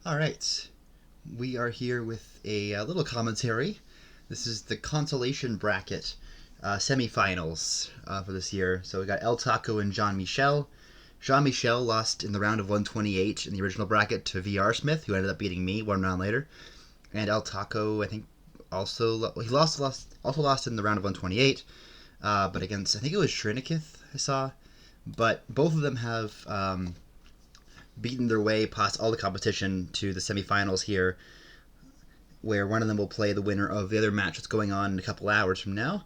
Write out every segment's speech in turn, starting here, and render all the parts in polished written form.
Alright, we are here with a little commentary. This is the Consolation bracket semifinals for this year. So we got LTaco and Jean-Michel. Jean-Michel lost in the round of 128 in the original bracket to VR Smith, who ended up beating me one round later. And LTaco, I think, also lost in the round of 128, but against, I think it was Shrinikith I saw. But both of them have beaten their way past all the competition to the semifinals here, where one of them will play the winner of the other match that's going on in a couple hours from now.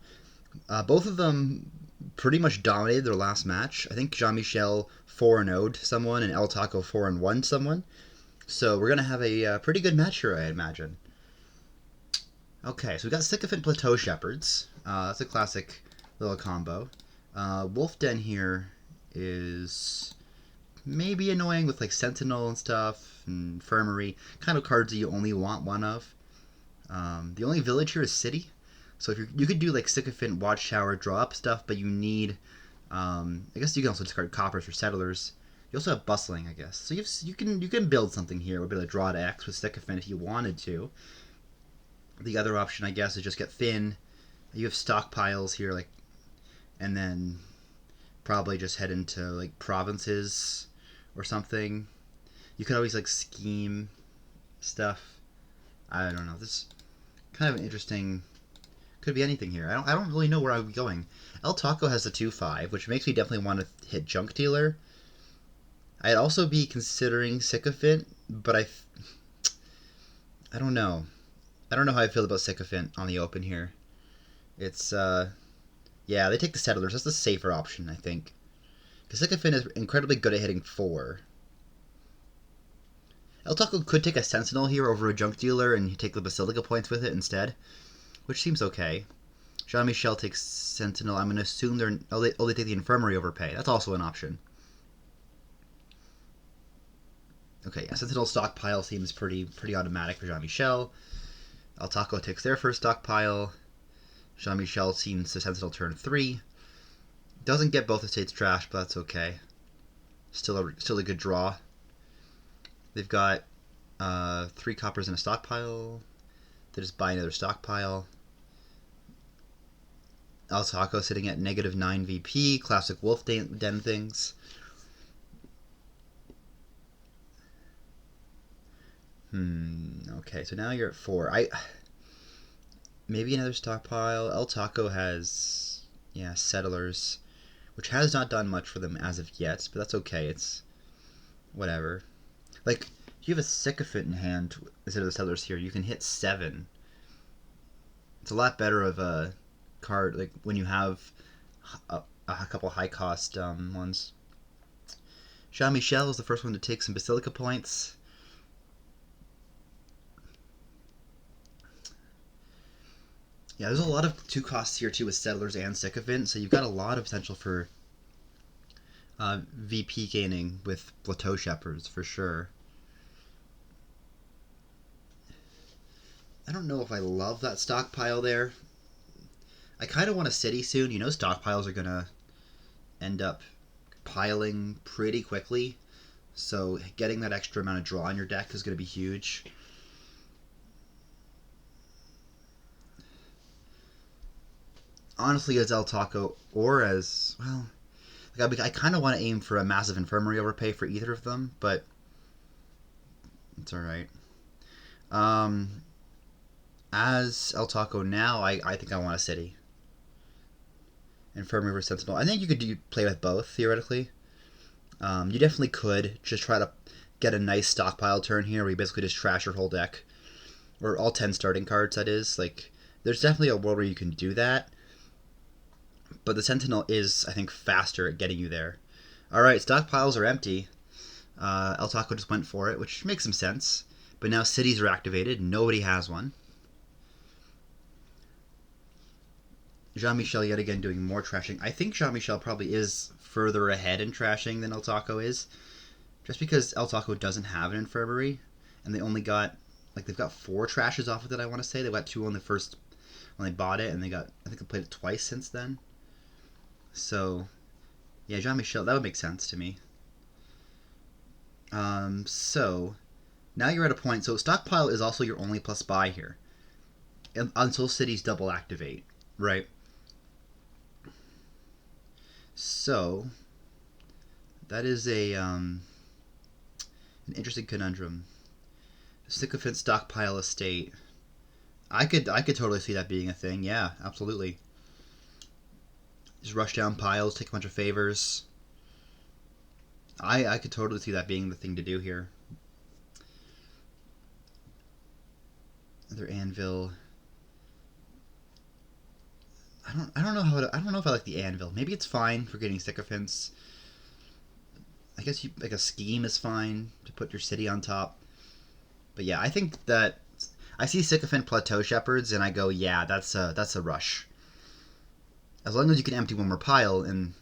Both of them pretty much dominated their last match. I think Jean-Michel 4-0'd someone and LTaco 4-1 someone. So we're going to have a pretty good match here, I imagine. Okay, so we got Sycophant Plateau Shepherds. That's a classic little combo. Wolf Den here is maybe annoying with like Sentinel and stuff, and Infirmary, kind of cards that you only want one of. The only village here is City, so if you could do like Sycophant, Watchtower, draw up stuff, but you need, I guess you can also discard Coppers for Settlers. You also have Bustling, I guess, so you can build something here. We'll be able to draw to X with Sycophant if you wanted to. The other option, I guess, is just get Thin. You have stockpiles here, like, and then probably just head into like provinces or something. You could always like scheme stuff. I don't know. This is kind of an interesting. Could be anything here. I don't really know where I'm going. LTaco has a 2/5, which makes me definitely want to hit Junk Dealer. I'd also be considering Sycophant, but I don't know. I don't know how I feel about Sycophant on the open here. It's yeah, they take the Settlers. That's the safer option, I think. Because Sycophant is incredibly good at hitting 4. LTaco could take a Sentinel here over a Junk Dealer and take the Basilica points with it instead, which seems okay. Jean-Michel takes Sentinel. I'm going to assume they take the Infirmary over Pay. That's also an option. Okay, yeah, Sentinel stockpile seems pretty automatic for Jean-Michel. LTaco takes their first stockpile. Jean-Michel seems to Sentinel turn 3. Doesn't get both estates trashed, but that's okay. Still a good draw. They've got 3 Coppers in a stockpile. They just buy another stockpile. LTaco sitting at -9 VP. Classic Wolf Den things. Okay, so now you're at 4. Maybe another stockpile. LTaco has, yeah, Settlers, which has not done much for them as of yet, but that's okay. It's whatever. Like, if you have a Sycophant in hand instead of the Settlers here, you can hit 7. It's a lot better of a card, like, when you have a couple high-cost ones. Jean-Michel is the first one to take some Basilica points. Yeah, there's a lot of 2 costs here, too, with Settlers and Sycophant, so you've got a lot of potential for VP gaining with Plateau Shepherds, for sure. I don't know if I love that stockpile there. I kind of want a City soon. You know, stockpiles are going to end up piling pretty quickly, so getting that extra amount of draw on your deck is going to be huge. Honestly, as LTaco or as, well, like I kind of want to aim for a massive Infirmary overpay for either of them, but it's alright. As LTaco now, I think I want a City. Infirmary versus Sentinel. I think you could play with both, theoretically. You definitely could just try to get a nice stockpile turn here where you basically just trash your whole deck. Or all 10 starting cards, that is. Like, there's definitely a world where you can do that. But the Sentinel is, I think, faster at getting you there. Alright, stockpiles are empty. LTaco just went for it, which makes some sense. But now cities are activated. Nobody has one. Jean-Michel yet again doing more trashing. I think Jean-Michel probably is further ahead in trashing than LTaco is. Just because LTaco doesn't have an Infirmary. And they only got, like, they've got 4 trashes off of it, I want to say. They got 2 on the first, when they bought it. And they got, I think they played it twice since then. So, yeah, Jean-Michel, that would make sense to me. So, Now you're at a point, so stockpile is also your only plus buy here. Until cities double activate, right? So, that is an interesting conundrum. Sycophant stockpile estate. I could totally see that being a thing. Yeah, absolutely. Just rush down piles, take a bunch of favors. I could totally see that being the thing to do here. Another anvil. I don't know how I don't know if I like the anvil. Maybe it's fine for getting sycophants. I guess like a scheme is fine to put your city on top. But yeah, I think that I see sycophant plateau shepherds and I go, yeah, that's a rush. As long as you can empty one more pile, and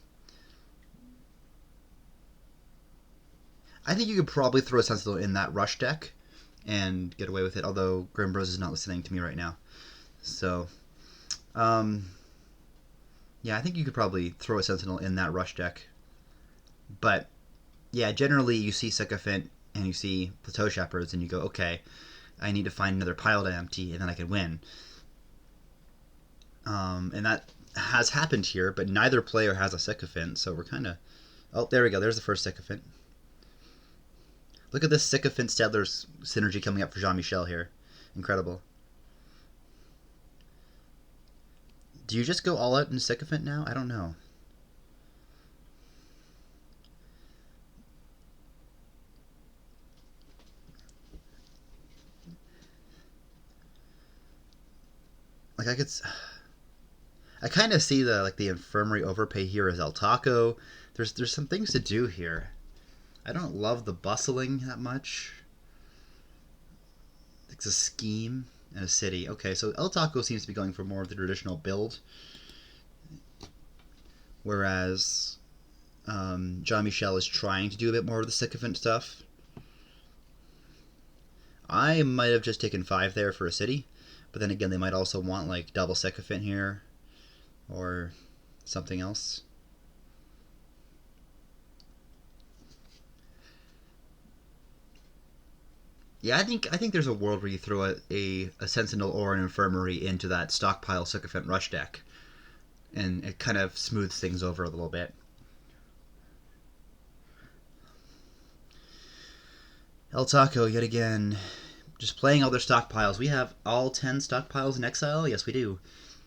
I think you could probably throw a sentinel in that rush deck and get away with it. Although Grimbros is not listening to me right now, so yeah, I think you could probably throw a sentinel in that rush deck. But yeah, generally you see sycophant and you see plateau shepherds and you go, okay, I need to find another pile to empty and then I can win. And that has happened here, but neither player has a sycophant, so we're kind of... Oh, there we go. There's the first sycophant. Look at this sycophant Stedler's synergy coming up for Jean-Michel here. Incredible. Do you just go all out in sycophant now? I don't know. Like I kind of see the infirmary overpay here as LTaco. There's some things to do here. I don't love the bustling that much. It's a scheme and a city. Okay, so LTaco seems to be going for more of the traditional build, whereas Jean-Michel is trying to do a bit more of the sycophant stuff. I might have just taken 5 there for a city, but then again, they might also want like double sycophant here, or something else. Yeah, I think there's a world where you throw a sentinel or an infirmary into that stockpile sycophant rush deck, and it kind of smooths things over a little bit. LTaco yet again, just playing all their stockpiles. We have all 10 stockpiles in exile. Yes, we do,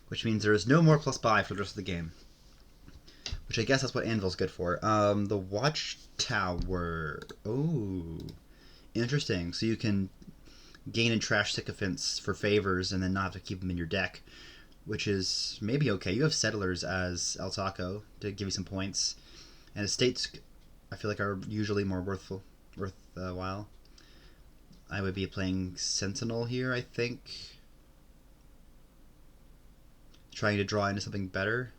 which means there is no more plus buy for the rest of the game. Which I guess that's what Anvil's good for. The Watchtower. Oh, interesting. So you can gain and trash sycophants for favors and then not have to keep them in your deck, which is maybe okay. You have settlers as LTaco to give you some points, and estates I feel like are usually more worthwhile. I would be playing Sentinel here, I think, trying to draw into something better.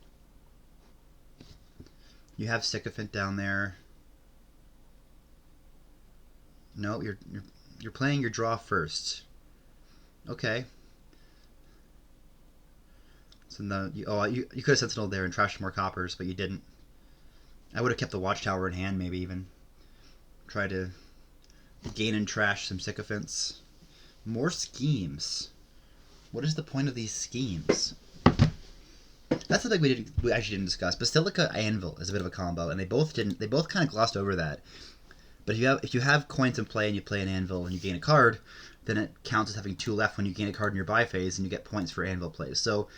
You have sycophant down there. No, you're playing your draw first. Okay. So no, you could have sentinel there and trashed more coppers, but you didn't. I would have kept the Watchtower in hand, maybe even try to gain and trash some sycophants. More schemes. What is the point of these schemes? That's the thing we actually didn't discuss. Basilica Anvil is a bit of a combo, and they both kind of glossed over that. But if you have coins in play and you play an anvil and you gain a card, then it counts as having 2 left when you gain a card in your buy phase, and you get points for anvil plays. So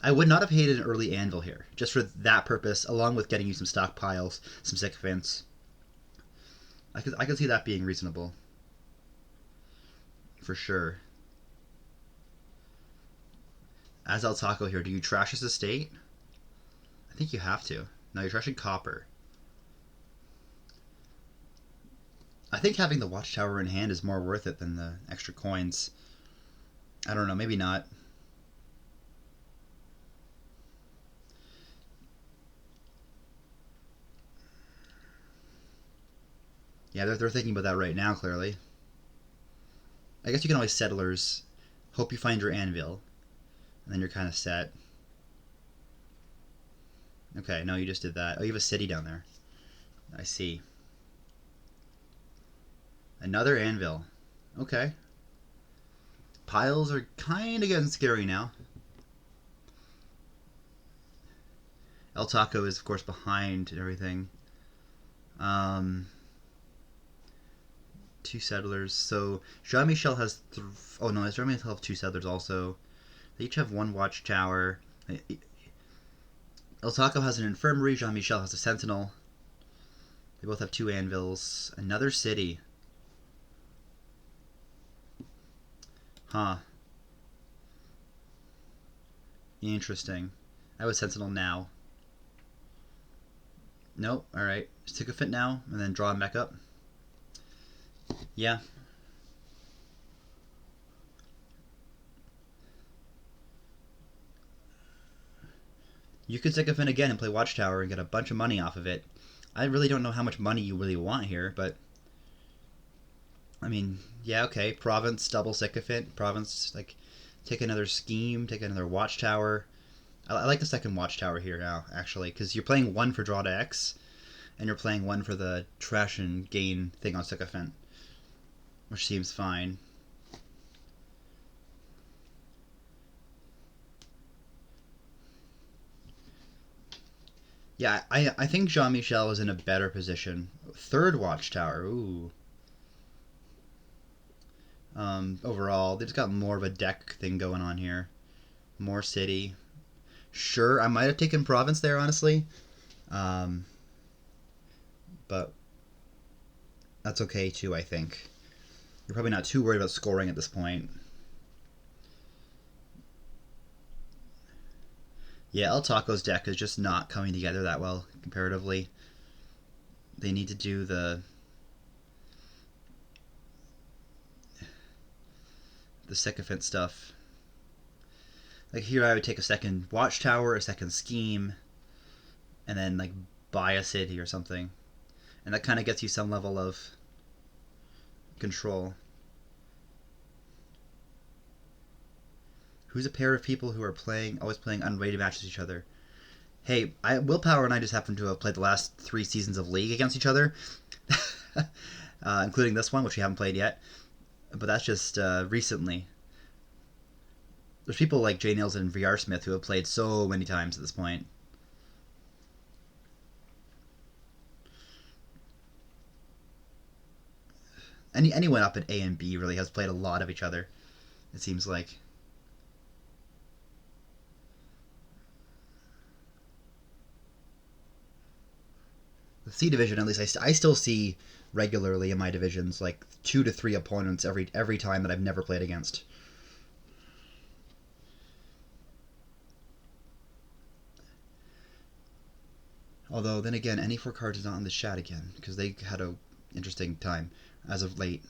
I would not have hated an early anvil here, just for that purpose, along with getting you some stockpiles, some sycophants. I could see that being reasonable. For sure. As LTaco here, do you trash his estate? I think you have to. No, you're trashing copper. I think having the Watchtower in hand is more worth it than the extra coins. I don't know, maybe not. Yeah, they're thinking about that right now, clearly. I guess you can always settlers. Hope you find your anvil. And then you're kind of set. Okay, no, you just did that. Oh, you have a city down there. I see. Another anvil. Okay. Piles are kind of getting scary now. LTaco is, of course, behind and everything. Um, two settlers. So Jean-Michel has... oh, no, does Jean-Michel have two settlers also? They each have one watchtower. LTaco has an infirmary. Jean-Michel has a sentinel. They both have two anvils. Another city. Huh. Interesting. I would sentinel now. Nope. Alright. Stick a fit now, and then draw him back up. Yeah. You could stick a fin again and play Watchtower and get a bunch of money off of it. I really don't know how much money you really want here, but... I mean, yeah, okay. Province, double sycophant. Province, like, take another scheme, take another Watchtower. I like the second Watchtower here now, actually, because you're playing one for draw to X, and you're playing one for the trash and gain thing on sycophant, which seems fine. Yeah, I think Jean-Michel is in a better position. Third Watchtower, ooh. Overall, they've got more of a deck thing going on here. More city. Sure, I might have taken province there, honestly. Um, but that's okay too, I think. You're probably not too worried about scoring at this point. Yeah, LTaco's deck is just not coming together that well, comparatively. They need to do the sycophant stuff. Like here I would take a second Watchtower, a second Scheme, and then like buy a city or something. And that kind of gets you some level of control. Who's a pair of people who are always playing unrated matches with each other? Hey, Willpower and I just happen to have played the last 3 seasons of League against each other, including this one, which we haven't played yet. But that's just recently. There's people like J Nails and VR Smith who have played so many times at this point. Anyone up at A and B really has played a lot of each other, it seems like. The C division, at least, I still see regularly in my divisions like 2 to 3 opponents every time that I've never played against. Although then again, any 4 cards is not in the chat again because they had a interesting time as of late.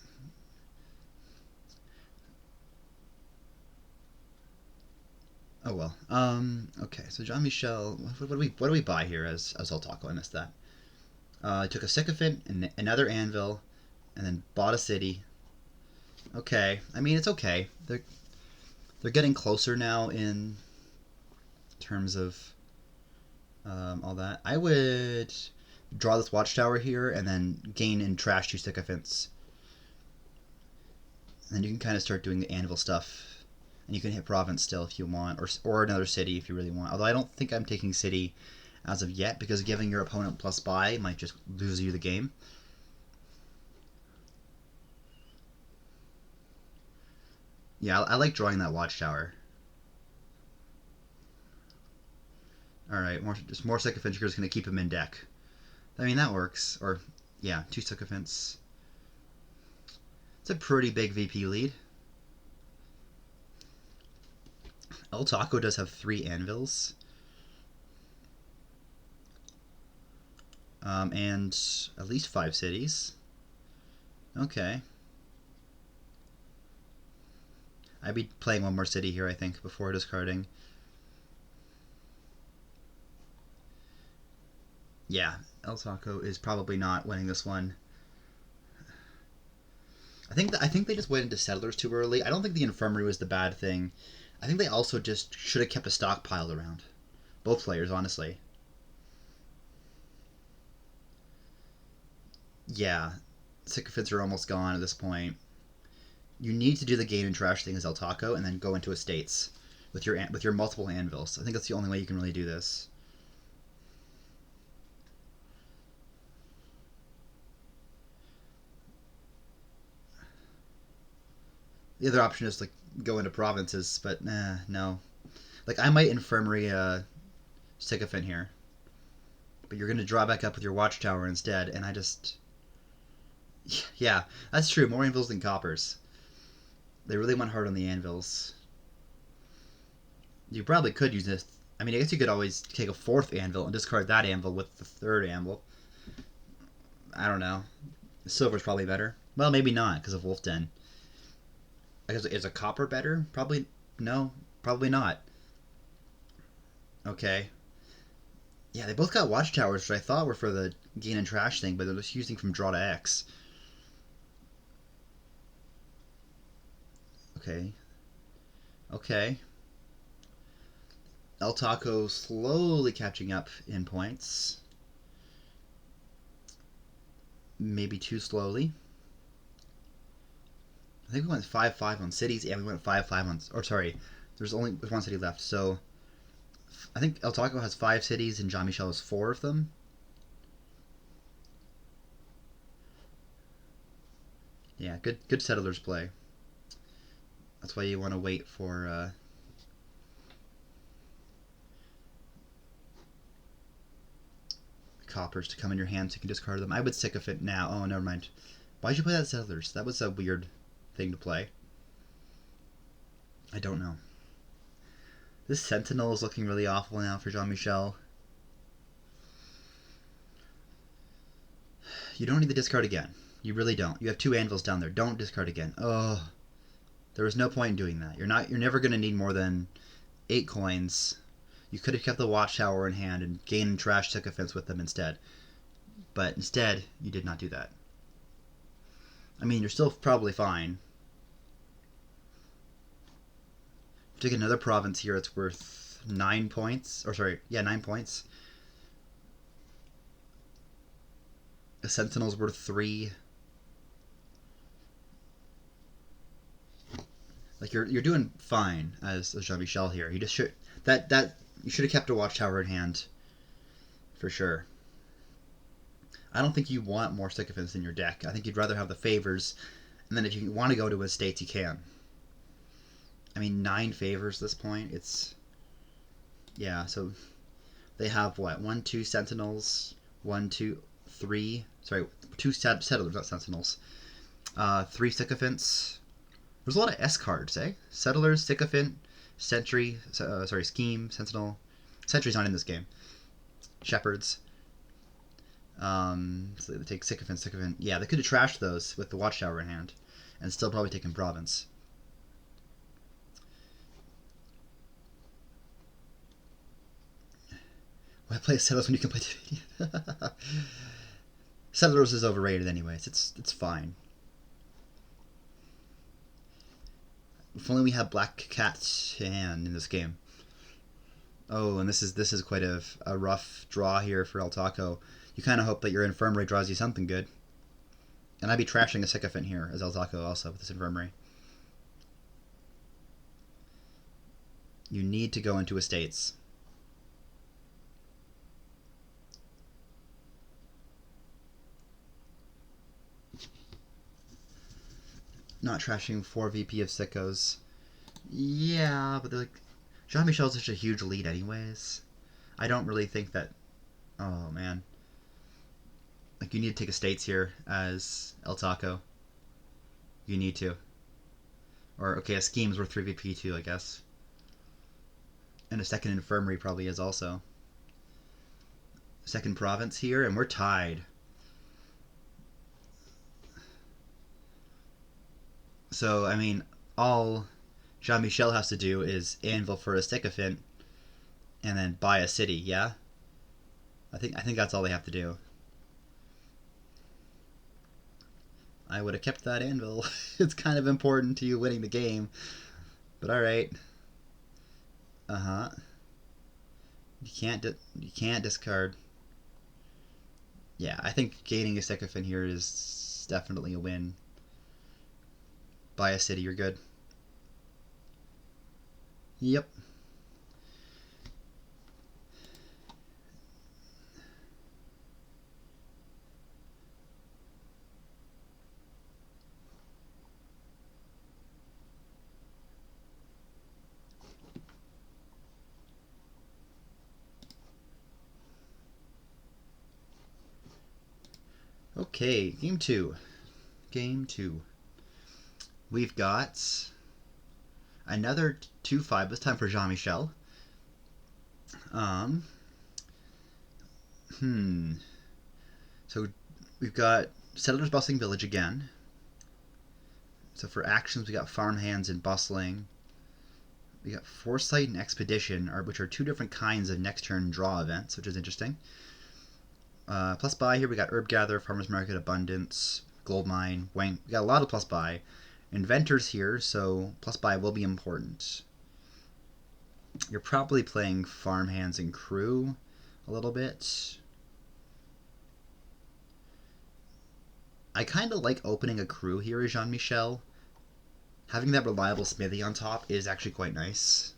Oh well. Okay, so Jean-Michel, what do we buy here as LTaco? I missed that. I took a sycophant and another anvil, and then bought a city. Okay, I mean it's okay. They're getting closer now in terms of all that. I would draw this Watchtower here and then gain and trash 2 sycophants. And then you can kind of start doing the anvil stuff. And you can hit province still if you want, or another city if you really want. Although I don't think I'm taking city as of yet, because giving your opponent plus buy might just lose you the game. Yeah, I like drawing that Watchtower. Alright, just more sycophants are just going to keep him in deck. I mean, that works. Or, yeah, 2 sycophants. It's a pretty big VP lead. LTaco does have 3 anvils. And at least 5 cities. Okay. I'd be playing one more city here, I think, before discarding. Yeah, LTaco is probably not winning this one. I think they just went into settlers too early. I don't think the infirmary was the bad thing. I think they also just should have kept a stockpile around. Both players, honestly. Yeah, sycophants are almost gone at this point. You need to do the gain and trash thing as LTaco, and then go into estates with your multiple anvils. I think that's the only way you can really do this. The other option is like go into provinces, but no. Like I might infirmary sycophant here, but you're gonna draw back up with your watchtower instead, and I just yeah, that's true. More anvils than coppers. They really went hard on the anvils. You probably could use this. I mean, I guess you could always take a fourth anvil and discard that anvil with the third anvil. I don't know. Silver's probably better. Well, maybe not because of Wolf Den. I guess is a copper better? Probably no. Probably not. Okay. Yeah, they both got watchtowers, which I thought were for the gain and trash thing, but they're just using from draw to X. Okay. Okay. LTaco slowly catching up in points. Maybe too slowly. I think we went 5-5 on cities, and we went 5-5 on... Or sorry, there's one city left, so... I think LTaco has 5 cities, and Jean-Michel has 4 of them. Yeah, good settlers play. That's why you want to wait for... coppers to come in your hand so you can discard them. I would sycophant now. Oh, never mind. Why'd you play that settlers? That was a weird thing to play. I don't know. This sentinel is looking really awful now for Jean-Michel. You don't need to discard again. You really don't. You have 2 anvils down there. Don't discard again. Oh, there was no point in doing that. You're never going to need more than 8 coins. You could have kept the watchtower in hand and gain and trash sycophants with them instead. But instead, you did not do that. I mean, you're still probably fine. Take another province here. It's worth 9 points. Or sorry, yeah, 9 points. A sentinel's worth 3. Like you're doing fine as Jean-Michel here. You just should you should have kept a watchtower in hand, for sure. I don't think you want more sycophants in your deck. I think you'd rather have the favors, and then if you want to go to estates, you can. I mean, 9 favors at this point. It's yeah. So they have what? 1, 2 sentinels. 1, 2, 3. Sorry, 2 settlers, not sentinels. 3 sycophants. There's a lot of S cards, eh? Settlers, sycophant, sentry. Scheme, sentinel. Sentry's not in this game. Shepherds. So they take sycophant. Yeah, they could have trashed those with the watchtower in hand, and still probably taken province. Why play Settlers when you can play Dividia? Settlers is overrated anyways. It's fine. If only we had Black Cat's hand in this game. Oh, and this is quite a rough draw here for LTaco. You kind of hope that your infirmary draws you something good. And I'd be trashing a sycophant here as LTaco also with this infirmary. You need to go into estates. Not trashing 4 VP of sickos. Yeah, but like Jean-Michel's such a huge lead anyways. I don't really think that... Oh, man. Like, you need to take estates here as LTaco. You need to. Or, okay, a scheme's worth 3 VP too, I guess. And a second infirmary probably is also. Second province here, and we're tied. So, I mean, all Jean-Michel has to do is anvil for a sycophant and then buy a city, yeah? I think that's all they have to do. I would have kept that anvil. It's kind of important to you winning the game. But alright. Uh-huh. You can't discard. Yeah, I think gaining a sycophant here is definitely a win. Buy a city, you're good. Yep. Okay, game two. Game two. We've got another 2-5. This time for Jean-Michel. Um. So we've got Settlers Bustling Village again. So for actions, we got Farm Hands and Bustling. We got Foresight and Expedition, which are two different kinds of next turn draw events, which is interesting. Plus buy here, we got Herb Gather, Farmer's Market, Abundance, Gold Mine, Wang. We got a lot of plus buy. Inventors here, so plus buy will be important. You're probably playing Farm Hands and Crew a little bit. I kind of like opening a Crew here as Jean-Michel. Having that reliable smithy on top is actually quite nice.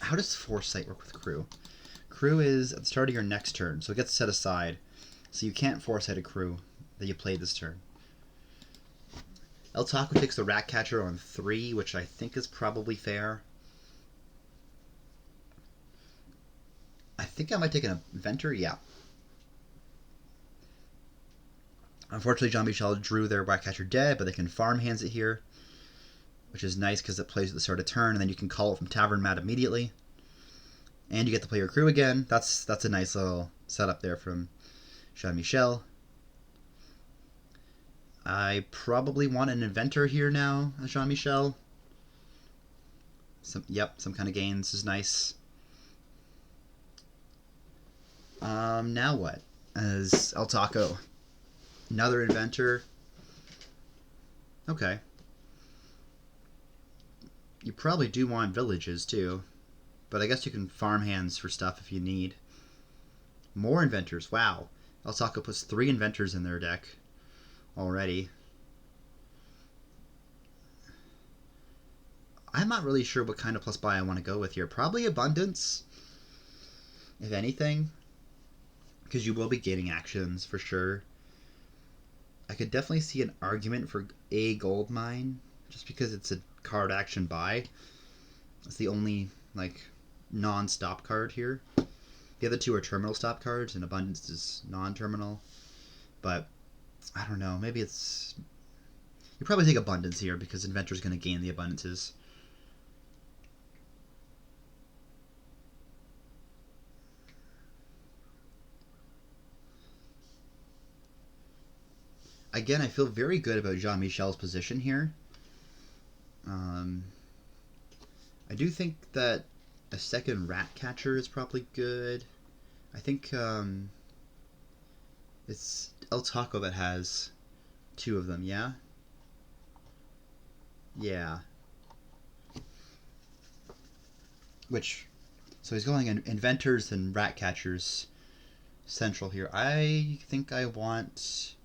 How does Foresight work with Crew? Crew is at the start of your next turn, so it gets set aside. So you can't Foresight a Crew that you played this turn. LTaco takes the Rat Catcher on 3, which I think is probably fair. I think I might take an Inventor, yeah. Unfortunately, Jean-Michel drew their Rat Catcher dead, but they can Farm Hands it here, which is nice because it plays at the start of turn, and then you can call it from Tavern Mat immediately. And you get to play your Crew again. That's a nice little setup there from Jean-Michel. I probably want an Inventor here now as Jean-Michel. Some kind of gains is nice. Now what? As LTaco. Another Inventor. Okay. You probably do want villages too. But I guess you can Farm Hands for stuff if you need. More Inventors. Wow. LTaco puts 3 Inventors in their deck already. I'm not really sure what kind of plus buy I want to go with here. Probably Abundance, if anything. Because you will be gaining actions for sure. I could definitely see an argument for a Gold Mine, just because it's a card action buy. It's the only, like, non-stop card here. The other two are terminal stop cards, and Abundance is non-terminal. But, I don't know, maybe it's... You probably take Abundance here, because Inventor's going to gain the Abundances. Again, I feel very good about Jean-Michel's position here. I do think that a second Rat Catcher is probably good. I think it's LTaco that has 2 of them, yeah? Yeah. So he's going in Inventors and Rat Catchers central here. I think I want...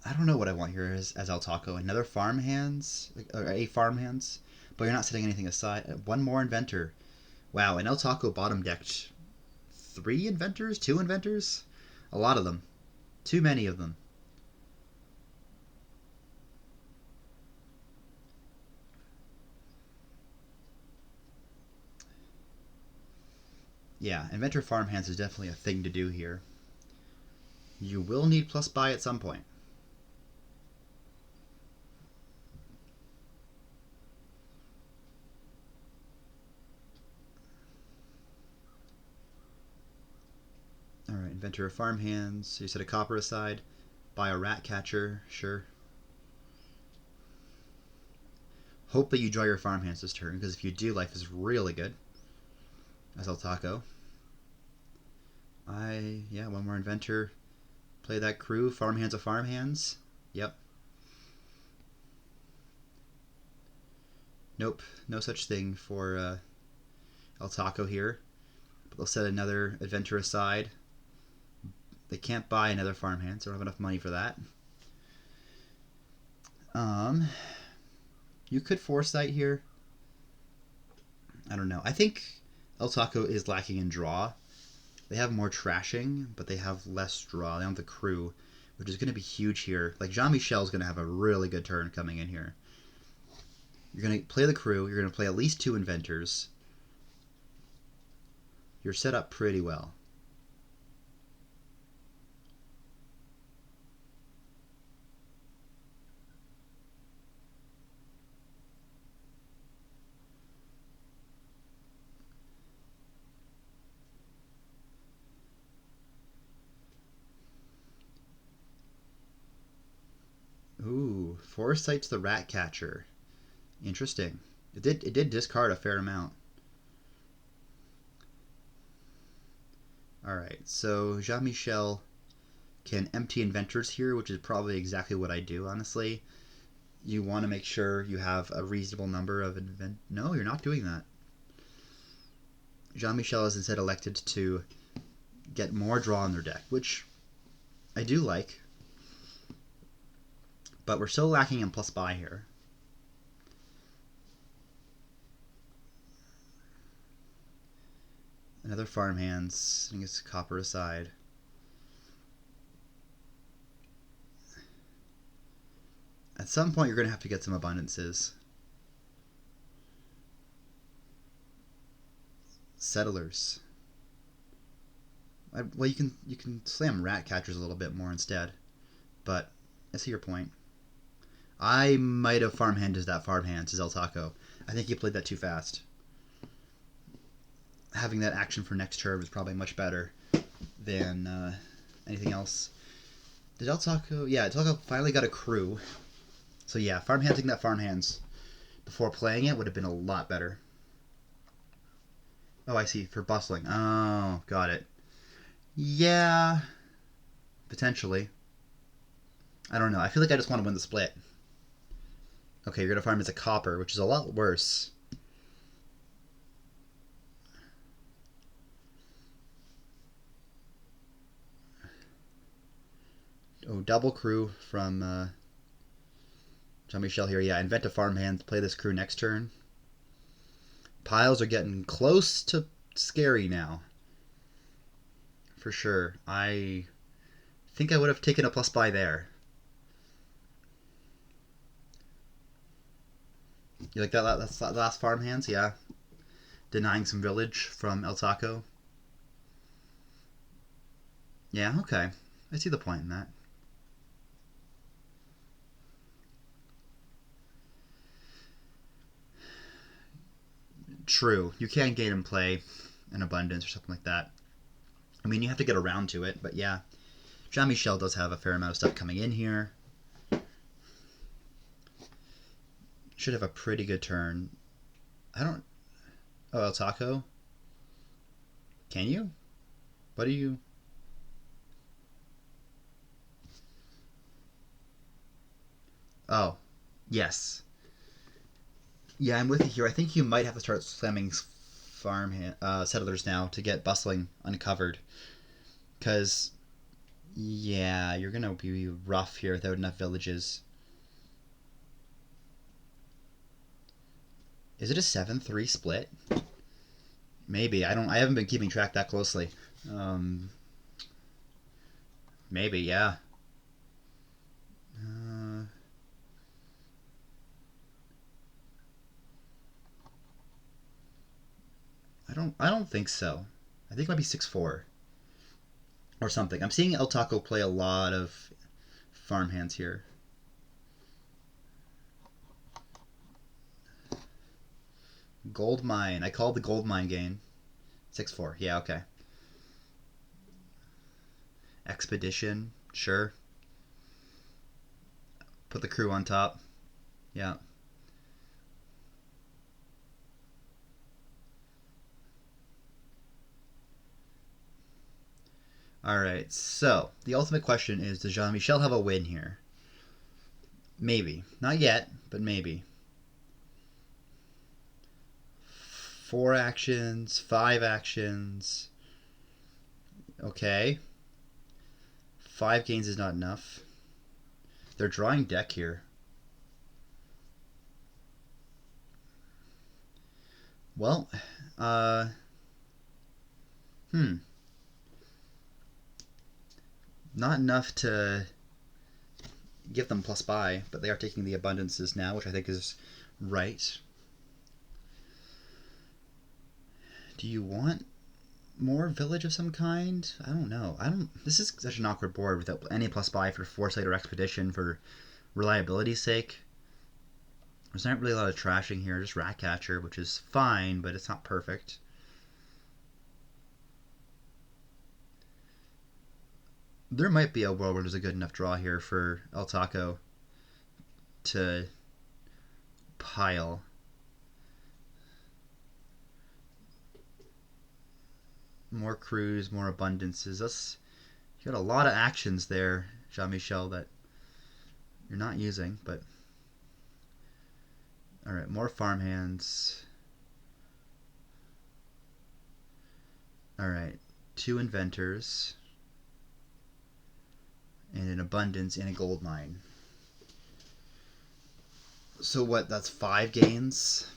I don't know what I want here as LTaco. Another Farm Hands? Or a Farm Hands? But you're not setting anything aside. 1 more Inventor. Wow, and LTaco bottom decked 3 Inventors? 2 Inventors? A lot of them. Too many of them. Yeah, Inventor Farm Hands is definitely a thing to do here. You will need plus buy at some point. Alright, Inventor of Farm Hands. So you set a copper aside. Buy a Rat Catcher, sure. Hope that you draw your Farm Hands this turn, because if you do, life is really good. As LTaco. Yeah, 1 more Inventor. Play that Crew. Farm Hands of Farm Hands. Yep. Nope, no such thing for LTaco here. But they'll set another Inventor aside. They can't buy another Farm Hands. They don't have enough money for that. Um, you could foresight here. I don't know. I think LTaco is lacking in draw. They have more trashing, but they have less draw. They don't have the crew, which is going to be huge here. Like, Jean-Michel is going to have a really good turn coming in here. You're going to play the crew. You're going to play at least 2 inventors. You're set up pretty well. Ooh, Foresight's the rat catcher. Interesting. It did discard a fair amount. Alright, so Jean-Michel can empty inventors here, which is probably exactly what I do, honestly. You want to make sure you have a reasonable number of No, you're not doing that. Jean-Michel is instead elected to get more draw in their deck, which I do like. But we're still lacking in plus buy here. Another farmhands, setting his copper aside. At some point, you're going to have to get some abundances. Settlers. Well, you can slam rat catchers a little bit more instead, but I see your point. I might have farmhanded that farmhand to LTaco. I think he played that too fast. Having that action for next turn is probably much better than anything else. Did LTaco? Yeah, LTaco finally got a crew. So yeah, farmhanding that farmhands before playing it would have been a lot better. Oh, I see. For bustling. Oh, got it. Yeah, potentially. I don't know. I feel like I just want to win the split. Okay, you're going to farm as a copper, which is a lot worse. Oh, double crew from Jean-Michel here. Yeah, invent a farmhand. Play this crew next turn. Piles are getting close to scary now. For sure. I think I would have taken a plus buy there. You like that last farmhands? Yeah. Denying some village from LTaco. Yeah, okay. I see the point in that. True. You can gain and play an abundance or something like that. I mean, you have to get around to it, but yeah. Jean-Michel does have a fair amount of stuff coming in here. Should have a pretty good turn. I don't... Oh, LTaco? Can you? What do you... Oh, yes. Yeah, I'm with you here. I think you might have to start slamming settlers now to get bustling uncovered. Because, yeah, you're going to be rough here without enough villages. Is it a 7-3 split? Maybe. I haven't been keeping track that closely. Maybe, yeah. I don't think so. I think it might be 6-4 or something. I'm seeing LTaco play a lot of farmhands here. Gold mine. I called the gold mine gain. 6-4. Yeah, okay. Expedition. Sure. Put the crew on top. Yeah. Alright, so the ultimate question is, does Jean-Michel have a win here? Maybe. Not yet, but maybe. 4 actions, 5 actions. Okay. 5 gains is not enough. They're drawing deck here. Well, uh, hmm, not enough to give them plus buy, but they are taking the abundances now, which I think is right. Do you want more village of some kind? I don't know. I don't. This is such an awkward board without any plus buy for foresight or expedition for reliability's sake. There's not really a lot of trashing here. Just Ratcatcher, which is fine, but it's not perfect. There might be a world where there's a good enough draw here for LTaco to pile. More crews, more abundances. You got a lot of actions there, Jean-Michel, that you're not using, but all right, more farmhands. All right, 2 inventors and an abundance and a gold mine. So what? That's 5 gains.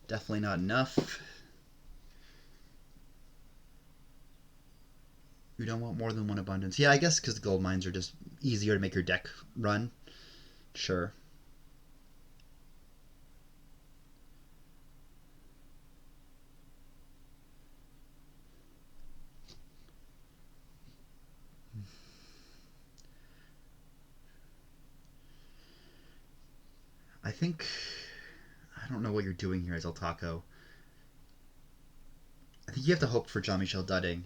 Definitely not enough. You don't want more than 1 abundance. Yeah, I guess because the gold mines are just easier to make your deck run. Sure. I think I don't know what you're doing here as LTaco. I think you have to hope for Jean-Michel dudding.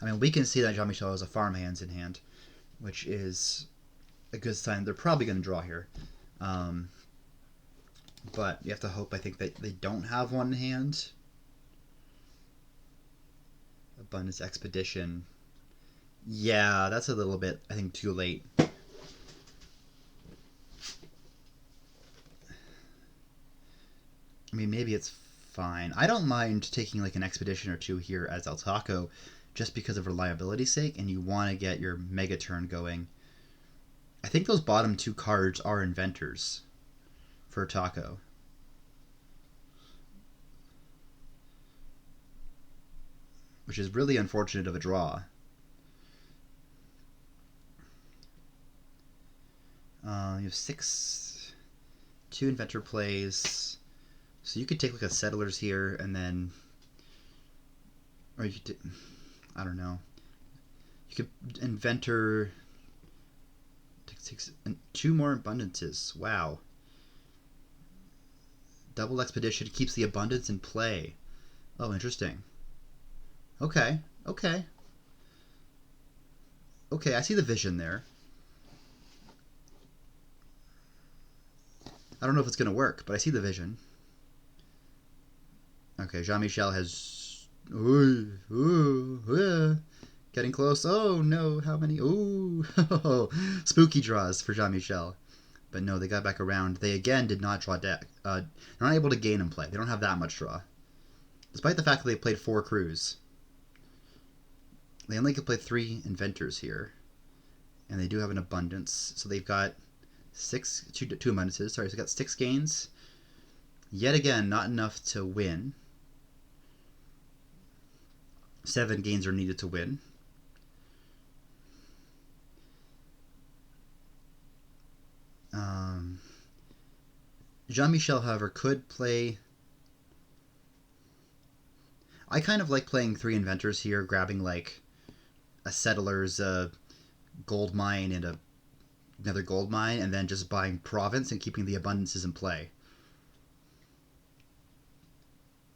I mean, we can see that Jean-Michel has a farmhands in hand, which is a good sign. They're probably going to draw here. Um, but you have to hope, I think, that they don't have one in hand. Abundance Expedition. Yeah, that's a little bit, I think, too late. I mean, maybe it's fine. I don't mind taking like an expedition or 2 here as LTaco just because of reliability's sake, and you want to get your mega turn going. I think those bottom 2 cards are inventors for Taco. Which is really unfortunate of a draw. You have 2 inventor plays. So you could take like a settlers here and then, or you could, I don't know. You could inventor, take 2 more abundances. Wow. Double expedition keeps the abundance in play. Oh, interesting. Okay, okay. Okay, I see the vision there. I don't know if it's going to work, but I see the vision. Okay, Jean-Michel has... Getting close. Oh, no. How many? Ooh. Spooky draws for Jean-Michel. But no, they got back around. They, again, did not draw deck. They're not able to gain and play. They don't have that much draw. Despite the fact that they played 4 crews. They only could play 3 inventors here. And they do have an abundance. So they've got 2 abundances. Sorry, so they got 6 gains. Yet again, not enough to win. 7 gains are needed to win. Jean-Michel, however, could play... I kind of like playing 3 inventors here, grabbing like a settler's gold mine and another gold mine, and then just buying province and keeping the abundances in play.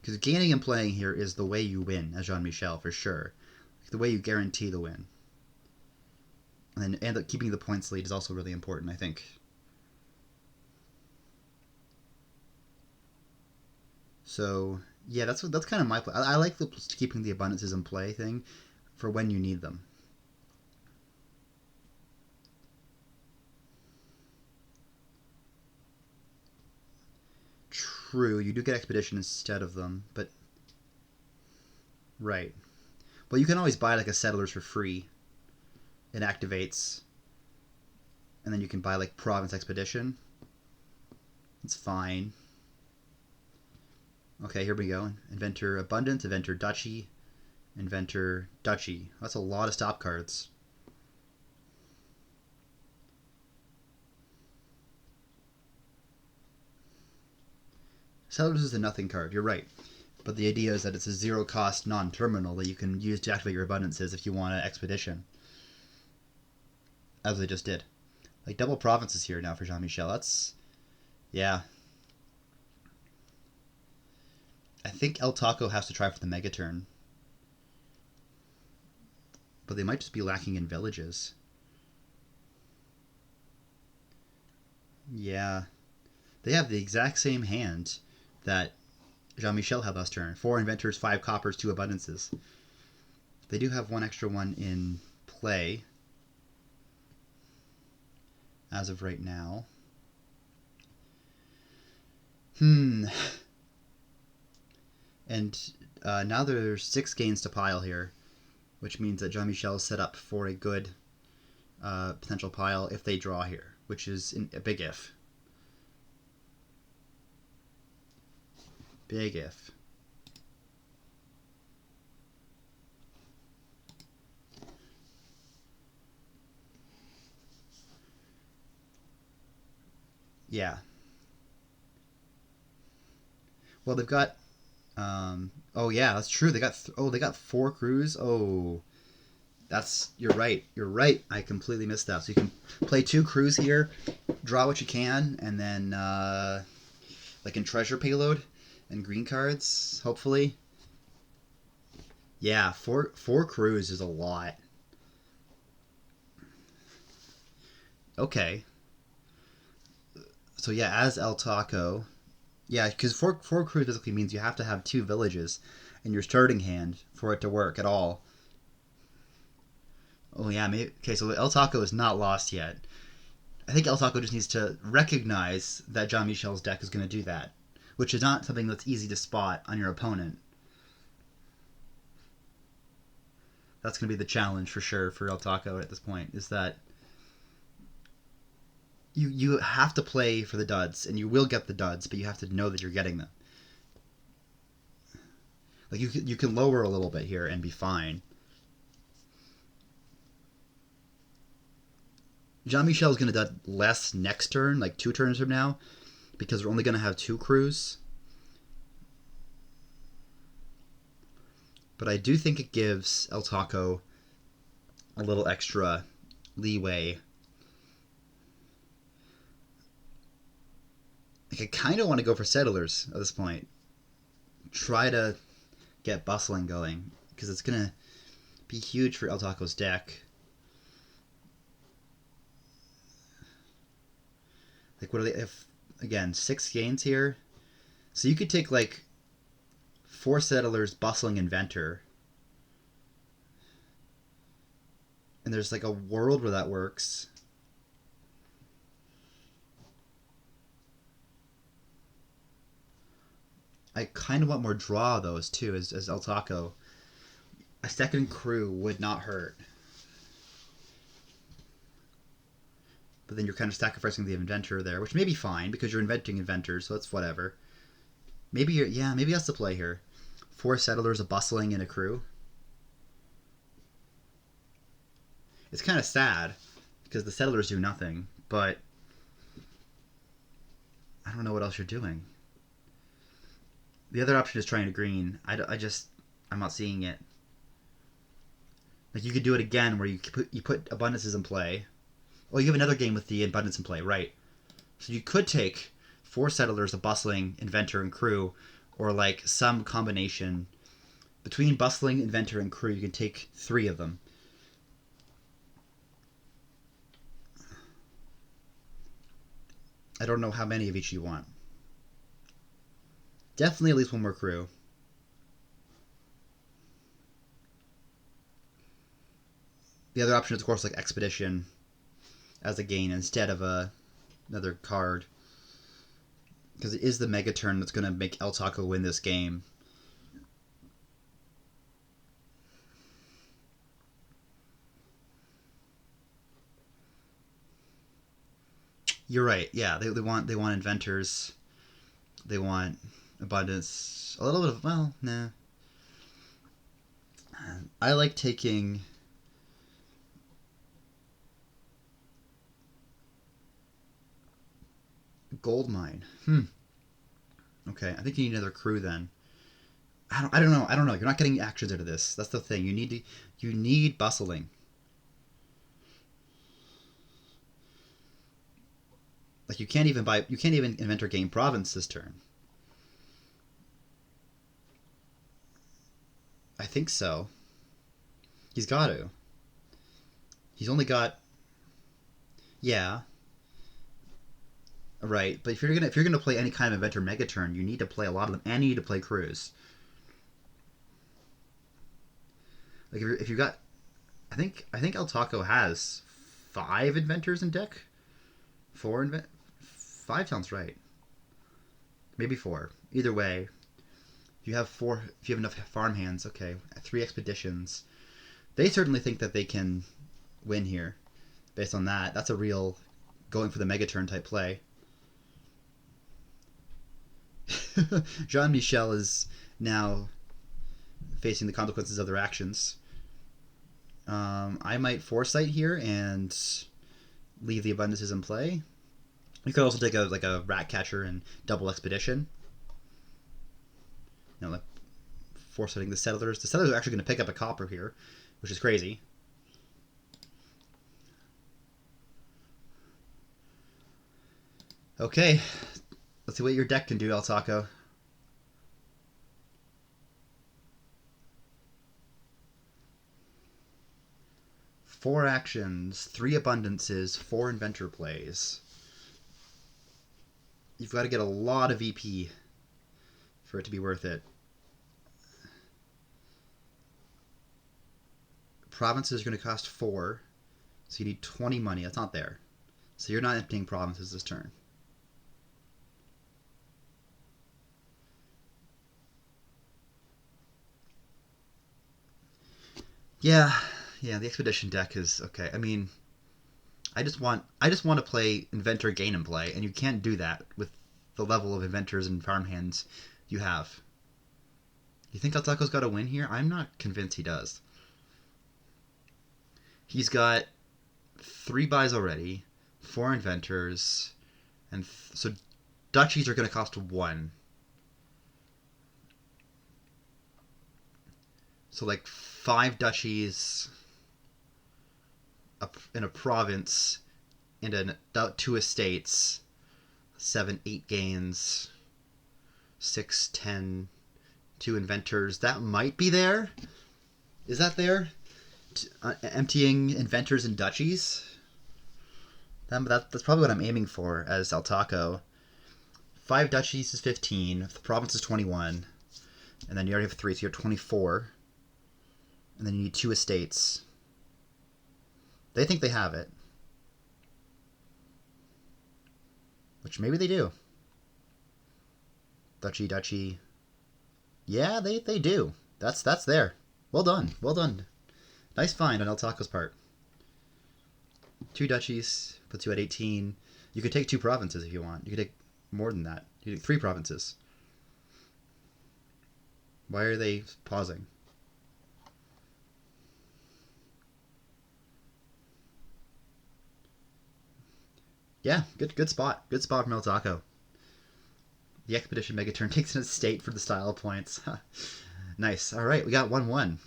Because gaining and playing here is the way you win as Jean-Michel, for sure. The way you guarantee the win. And keeping the points lead is also really important, I think. So, yeah, that's kind of my play. I like the keeping the abundances in play thing for when you need them. True, you do get expedition instead of them, but... Right. Well, you can always buy like a settlers for free. It activates. And then you can buy like province expedition. It's fine. Okay, here we go. Inventor Abundance, Inventor Duchy, Inventor Duchy. That's a lot of stop cards. Settlers is a nothing card, you're right. But the idea is that it's a zero-cost non-terminal that you can use to activate your abundances if you want an expedition. As I just did. Like, double provinces here now for Jean-Michel. That's... yeah. I think LTaco has to try for the Megaturn. But they might just be lacking in villages. Yeah. They have the exact same hand that Jean-Michel had last turn. 4 inventors, 5 coppers, 2 abundances. They do have one extra one in play as of right now. And now there's 6 gains to pile here, which means that Jean-Michel is set up for a good potential pile if they draw here, which is a big if. Big if. Yeah. Well, they've got. Oh yeah, that's true. They got. They got 4 crews. Oh, that's. You're right. You're right. I completely missed that. So you can play 2 crews here, draw what you can, and then like in treasure payload and green cards, hopefully. Yeah, 4 crews is a lot. Okay. So yeah, as LTaco, yeah, because four crews basically means you have to have 2 villages in your starting hand for it to work at all. Oh yeah, maybe, okay. So LTaco is not lost yet. I think LTaco just needs to recognize that Jean-Michel's deck is going to do that, which is not something that's easy to spot on your opponent. That's going to be the challenge for sure for LTaco at this point. Is that you have to play for the duds, and you will get the duds, but you have to know that you're getting them. Like you can lower a little bit here and be fine. Jean-Michel is going to do less next turn, like 2 turns from now, because we're only going to have 2 crews. But I do think it gives LTaco a little extra leeway. Like, I kind of want to go for settlers at this point. Try to get bustling going, because it's going to be huge for LTaco's deck. Like, what are they? If again 6 gains here, so you could take like 4 settlers, bustling inventor, and there's like a world where that works. I kind of want more draw of those too, as LTaco. A second crew would not hurt. But then you're kind of sacrificing the inventor there, which may be fine because you're inventing inventors, so that's whatever. Maybe maybe that's the play here. 4 settlers, a bustling, and a crew. It's kind of sad because the settlers do nothing, but I don't know what else you're doing. The other option is trying to green. I'm not seeing it. Like, you could do it again where you put abundances in play. Oh, you have another game with the abundance in play, right? So you could take 4 settlers, a bustling, inventor, and crew, or like some combination between bustling, inventor, and crew. You can take 3 of them. I don't know how many of each you want. Definitely at least 1 more crew. The other option is, of course, like expedition as a gain instead of another card, because it is the Megaturn that's going to make LTaco win this game. You're right. Yeah, they want inventors. They want abundance. A little bit of, well, nah. I like taking gold mine. Okay, I think you need another crew then. I don't know. I don't know. You're not getting actions out of this. That's the thing. You need bustling. Like you can't even invent or gain province this turn. I think so. He's got to. He's only got, yeah, right. But if you're gonna play any kind of event or mega turn, you need to play a lot of them, and you need to play crews. Like if you got, I think LTaco has 5 inventors in deck. 5 sounds right. Maybe 4. Either way, if you have 4, if you have enough farm hands, okay. 3 expeditions. They certainly think that they can win here. Based on that, that's a real going for the mega turn type play. Jean-Michel is now facing the consequences of their actions. I might foresight here and leave the abundances in play. You could also take a rat catcher and double expedition. Like foresighting the settlers. The settlers are actually going to pick up a copper here, which is crazy. Okay, let's see what your deck can do, LTaco. Four actions, 3 abundances, 4 inventor plays. You've got to get a lot of VP for it to be worth it. Provinces are going to cost 4, so you need 20 money. That's not there. So you're not emptying provinces this turn. Yeah, the expedition deck is okay. I mean, I just want to play inventor gain and play, and you can't do that with the level of inventors and farmhands you have. You think LTaco's got to win here? I'm not convinced he does. He's got 3 buys already, 4 inventors, and so duchies are going to cost 1. So like 5 duchies in a province and 2 estates, 7, 8 gains, 6, 10, 2 inventors. That might be there. Is that there? Emptying inventors and duchies? That's probably what I'm aiming for as LTaco. 5 duchies is 15. The province is 21. And then you already have 3, so you're 24. And then you need 2 estates. They think they have it. Which maybe they do. Duchy. Yeah, they do. That's there. Well done. Nice find on LTaco's part. 2 duchies puts you at 18. You could take 2 provinces if you want. You could take more than that. You could take 3 provinces. Why are they pausing? Yeah, good spot. Good spot from LTaco. The expedition megaturn takes an estate for the style points. Nice. All right, we got 1-1.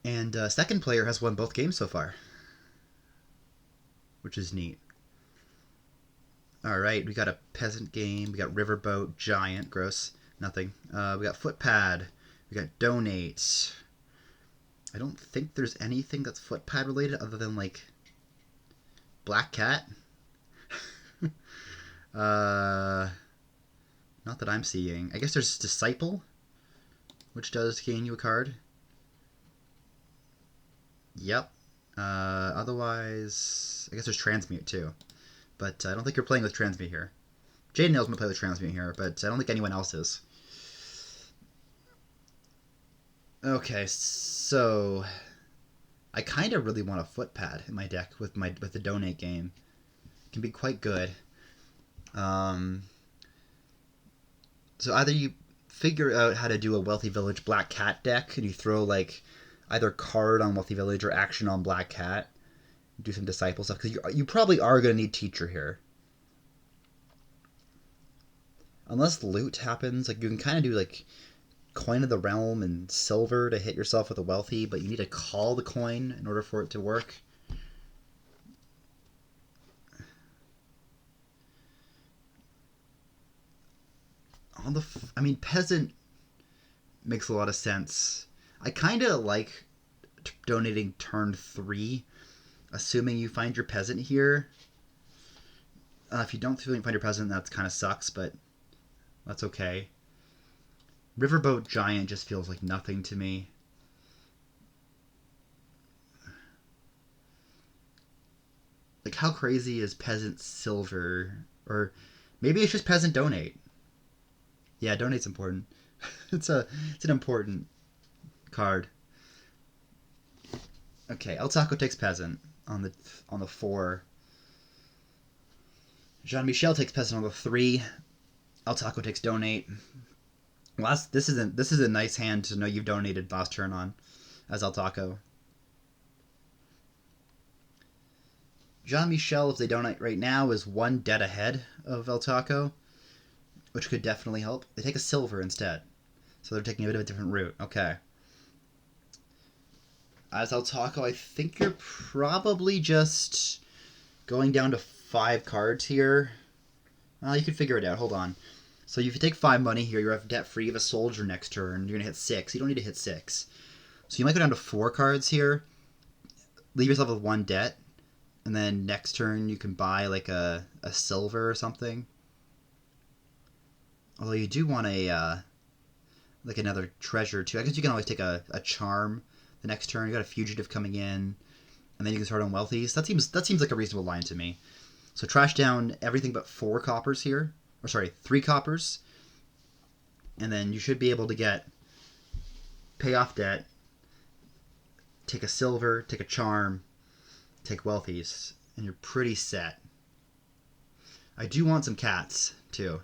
And second player has won both games so far, which is neat. All right, we got a peasant game. We got riverboat, giant, gross, nothing. We got footpad. We got donate. I don't think there's anything that's footpad related other than like black cat. Not that I'm seeing. I guess there's disciple, which does gain you a card. Yep. Otherwise, I guess there's transmute too. But I don't think you're playing with transmute here. Jaden Nail's going to play with transmute here, but I don't think anyone else is. Okay, so I kind of really want a footpad in my deck with the donate game. can be quite good. So either you figure out how to do a Wealthy Village Black Cat deck, and you throw like either card on Wealthy Village or action on Black Cat, do some Disciple stuff, because you probably are going to need Teacher here. Unless loot happens, like you can kind of do like Coin of the Realm and silver to hit yourself with a Wealthy, but you need to call the coin in order for it to work. I mean, Peasant makes a lot of sense. I kind of like donating turn 3, assuming you find your Peasant here. If you don't find your Peasant, that kind of sucks, but that's okay. Riverboat Giant just feels like nothing to me. Like, how crazy is Peasant Silver? Or maybe it's just Peasant Donate. Yeah, Donate's important. it's an important card. Okay, LTaco takes Peasant on the 4. Jean-Michel takes Peasant on the 3. LTaco takes Donate. This is a nice hand to know you've donated last turn on as LTaco. Jean-Michel, if they donate right now, is 1 dead ahead of LTaco, which could definitely help. They take a silver instead, so they're taking a bit of a different route. Okay. As LTaco, I think you're probably just going down to 5 cards here. You can figure it out. Hold on. So if you take 5 money here, you're debt free. You have a soldier next turn. You're going to hit 6. You don't need to hit 6. So you might go down to 4 cards here. Leave yourself with 1 debt. And then next turn you can buy like a silver or something. Although you do want like another treasure too. I guess you can always take a charm the next turn. You got a fugitive coming in. And then you can start on wealthies. That seems like a reasonable line to me. So trash down everything but 4 coppers here. Or sorry, 3 coppers. And then you should be able to pay off debt, take a silver, take a charm, take wealthies, and you're pretty set. I do want some cats, too.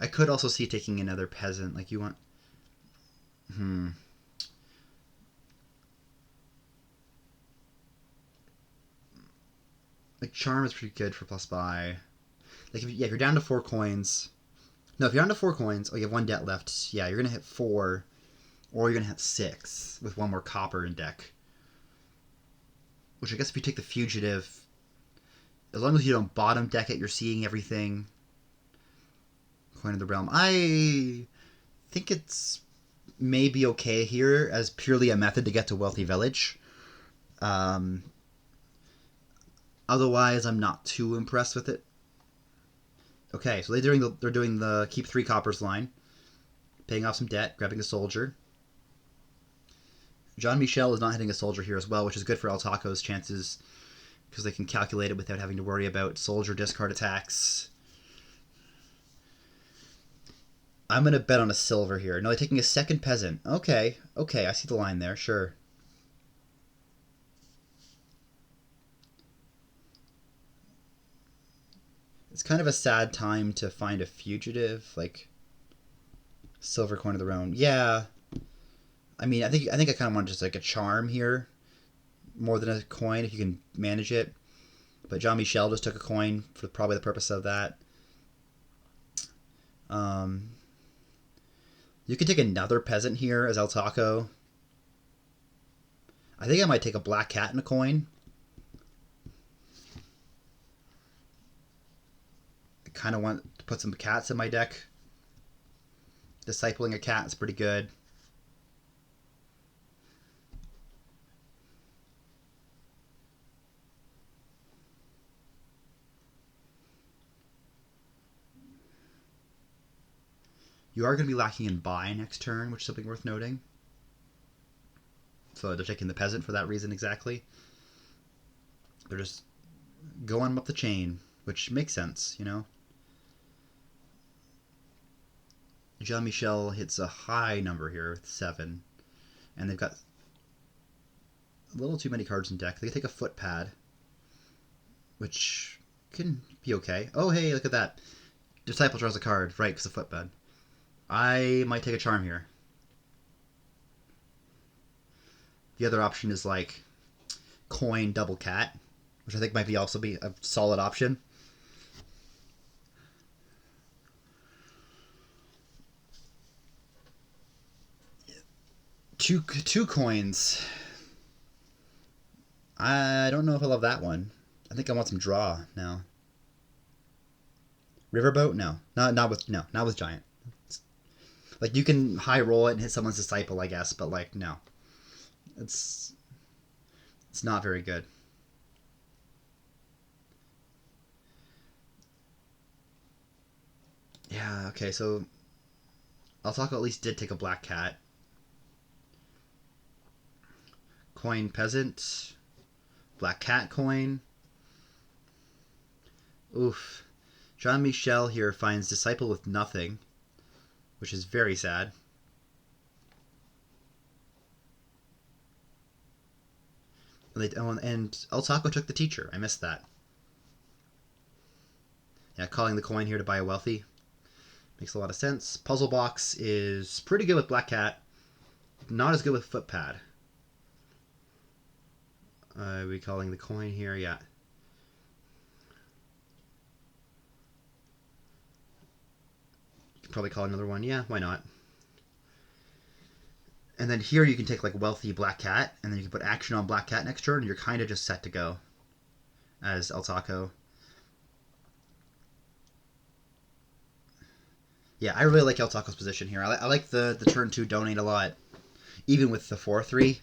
I could also see taking another peasant. Like, you want... Like, charm is pretty good for plus buy. Like, if you're down to 4 coins... No, if you're down to 4 coins, you have 1 debt left, yeah, you're going to hit 4, or you're going to hit 6 with 1 more copper in deck. Which I guess if you take the fugitive, as long as you don't bottom deck it, you're seeing everything. Coin of the Realm. I think it's maybe okay here as purely a method to get to Wealthy Village. Otherwise, I'm not too impressed with it. Okay, so they're doing the keep 3 coppers line, paying off some debt, grabbing a soldier. Jean-Michel is not hitting a soldier here as well, which is good for LTaco's chances because they can calculate it without having to worry about soldier discard attacks. I'm going to bet on a silver here. No, they're taking a second peasant. Okay, I see the line there, sure. It's kind of a sad time to find a fugitive, like silver coin of the realm. Yeah. I mean, I think I kind of want just like a charm here, more than a coin if you can manage it. But Jean-Michel just took a coin for probably the purpose of that. You could take another peasant here as LTaco. I think I might take a black cat and a coin. I kind of want to put some cats in my deck. Discipling a cat is pretty good. You are going to be lacking in buy next turn, which is something worth noting. So they're taking the peasant for that reason exactly. They're just going up the chain, which makes sense, you know. Jean-Michel hits a high number here with 7. And they've got a little too many cards in deck. They can take a footpad. which can be okay. Oh, hey, look at that. Disciple draws a card, right, because of footbed. I might take a charm here. The other option is like coin double cat, which I think might also be a solid option. Two coins. I don't know if I love that one. I think I want some draw now. Riverboat? No, not with giant. Like you can high roll it and hit someone's disciple, I guess, but like no, it's not very good. Yeah. Okay. So LTaco at least did take a black cat. Coin peasant. Black cat coin. Oof. Jean-Michel here finds disciple with nothing, which is very sad. And LTaco took the teacher. I missed that. Yeah, calling the coin here to buy a wealthy. Makes a lot of sense. Puzzle box is pretty good with black cat. Not as good with footpad. Are we calling the coin here? Yeah. You could probably call another one. Yeah, why not? And then here you can take like wealthy black cat, and then you can put action on black cat next turn, and you're kind of just set to go as LTaco. Yeah, I really like LTaco's position here. I like the turn 2 donate a lot, even with the 4-3.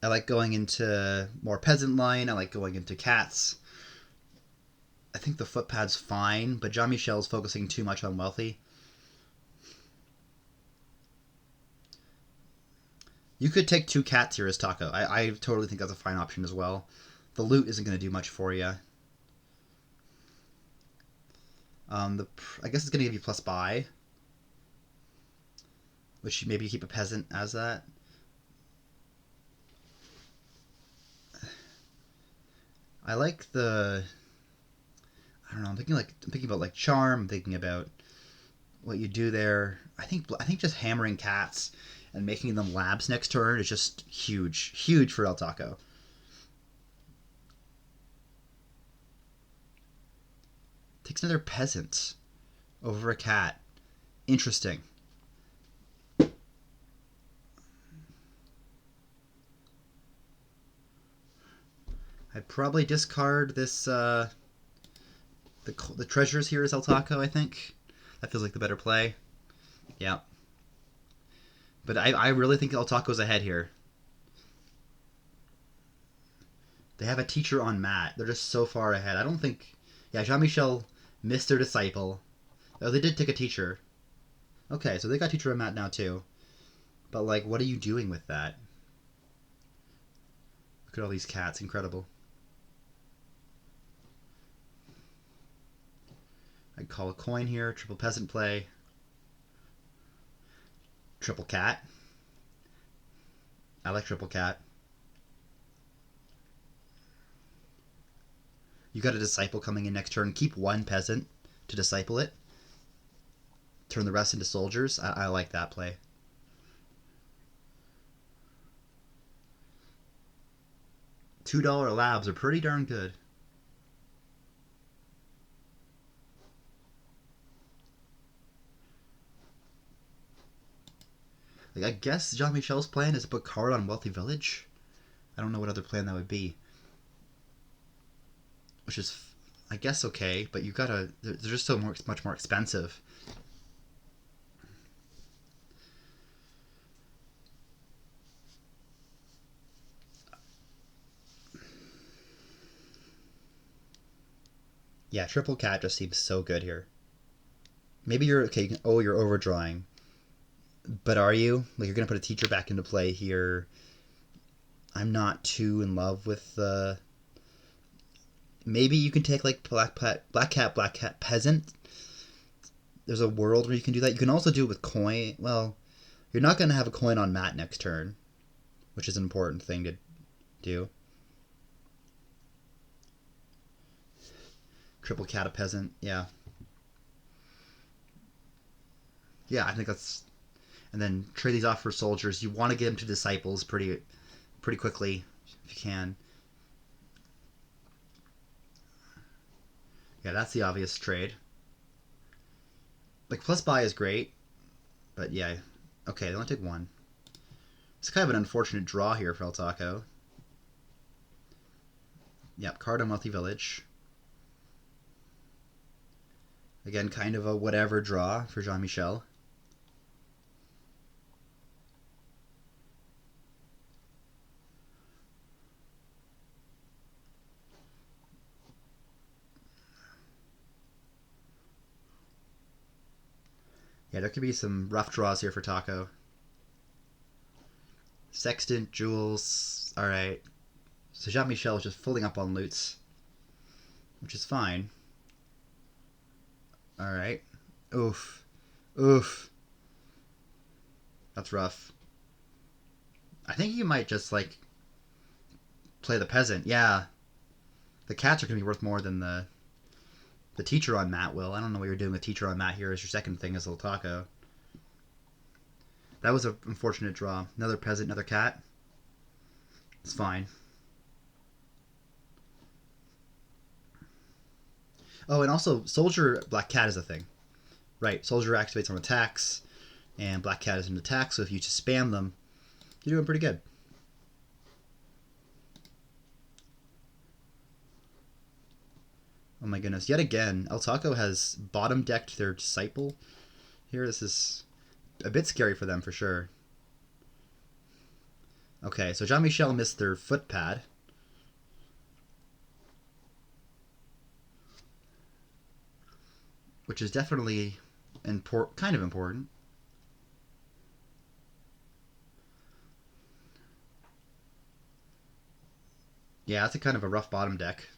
I like going into more peasant line. I like going into cats. I think the footpad's fine, but Jean-Michel's focusing too much on wealthy. You could take 2 cats here as Taco. I totally think that's a fine option as well. The loot isn't going to do much for you. I guess it's going to give you plus buy, which maybe you keep a peasant as that. I like the. I don't know. I'm thinking about like charm. I'm thinking about what you do there. I think just hammering cats and making them labs next turn is just huge for LTaco. Takes another peasant over a cat. Interesting. I'd probably discard this. The treasures here is LTaco, I think. That feels like the better play. Yeah. But I really think LTaco's ahead here. They have a teacher on mat. They're just so far ahead. I don't think. Yeah, Jean-Michel missed their disciple. Oh, they did take a teacher. Okay, so they got teacher on mat now too. But like, what are you doing with that? Look at all these cats. Incredible. I'd call a coin here. Triple peasant play. Triple cat. I like triple cat. You got a disciple coming in next turn. Keep 1 peasant to disciple it. Turn the rest into soldiers. I like that play. $2 labs are pretty darn good. Like, I guess Jean-Michel's plan is to put card on Wealthy Village. I don't know what other plan that would be. Which is, I guess, okay, but you gotta. They're just so much more expensive. Yeah, triple cat just seems so good here. Maybe you're okay. Oh, you're overdrawing. But are you? Like, you're gonna put a teacher back into play here. I'm not too in love with the. Maybe you can take like black cat peasant. There's a world where you can do that. You can also do it with coin. Well, you're not gonna have a coin on mat next turn, which is an important thing to do. Triple cat a peasant. Yeah. Yeah, I think that's... And then trade these off for soldiers. You want to get them to disciples pretty quickly if you can. Yeah, that's the obvious trade. Like, plus buy is great, but yeah. Okay, they only take one. It's kind of an unfortunate draw here for LTaco. Yep, card on Wealthy Village. Again, kind of a whatever draw for Jean-Michel. Yeah, there could be some rough draws here for Taco. Sextant, Jewels. Alright. So Jean-Michel is just filling up on loots, which is fine. Alright. Oof. Oof. That's rough. I think you might just, like, play the peasant. Yeah. The cats are going to be worth more than the teacher on Matt will. I don't know what you're doing with teacher on Matt here as your second thing as LTaco. That was an unfortunate draw. Another peasant, another cat. It's fine. Oh, and also, Soldier Black Cat is a thing. Right, Soldier activates on attacks, and Black Cat is an attack, so if you just spam them, you're doing pretty good. Oh my goodness, yet again, LTaco has bottom-decked their Disciple here. This is a bit scary for them, for sure. Okay, so Jean-Michel missed their footpad. Which is definitely kind of important. Yeah, that's a kind of a rough bottom deck.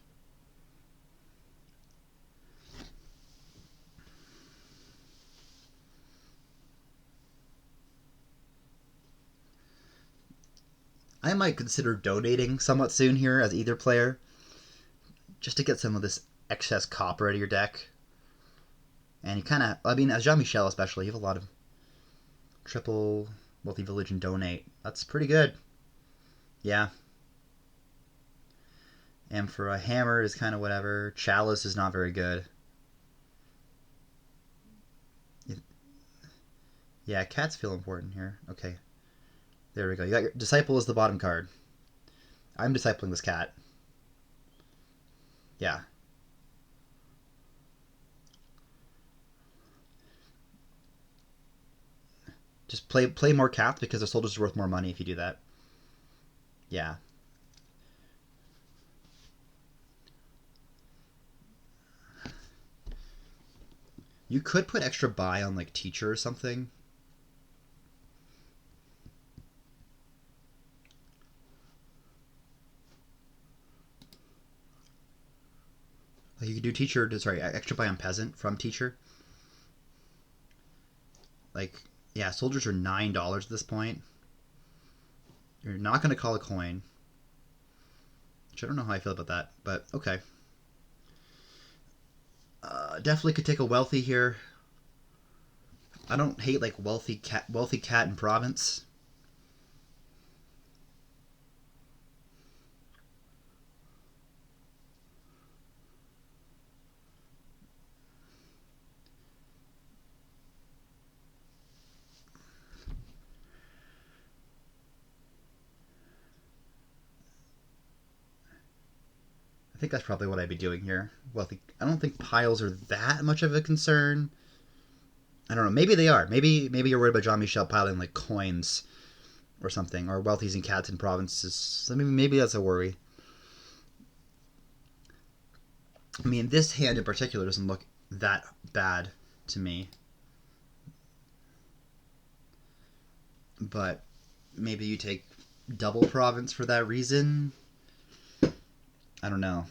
I might consider donating somewhat soon here as either player, just to get some of this excess copper out of your deck. And you kind of, I mean, as Jean-Michel especially, you have a lot of triple Wealthy Village and donate. That's pretty good. Yeah. And for a hammer is kind of whatever. Chalice is not very good. Yeah, cats feel important here. Okay. There we go. You got your Disciple as the bottom card. I'm discipling this cat. Yeah. Just play more cats because the soldiers are worth more money if you do that. Yeah. You could put extra buy on like teacher or something. Like you could do teacher, sorry, extra buy on peasant from teacher. Like, yeah, soldiers are $9 at this point. You're not going to call a coin. Which I don't know how I feel about that, but okay. Definitely could take a wealthy here. I don't hate like wealthy cat in province. I think that's probably what I'd be doing here. Wealthy. I don't think piles are that much of a concern. I don't know. Maybe they are. Maybe you're worried about Jean-Michel piling like coins or something, or wealthies and cats in provinces. So maybe that's a worry. I mean, this hand in particular doesn't look that bad to me. But maybe you take double province for that reason. I don't know.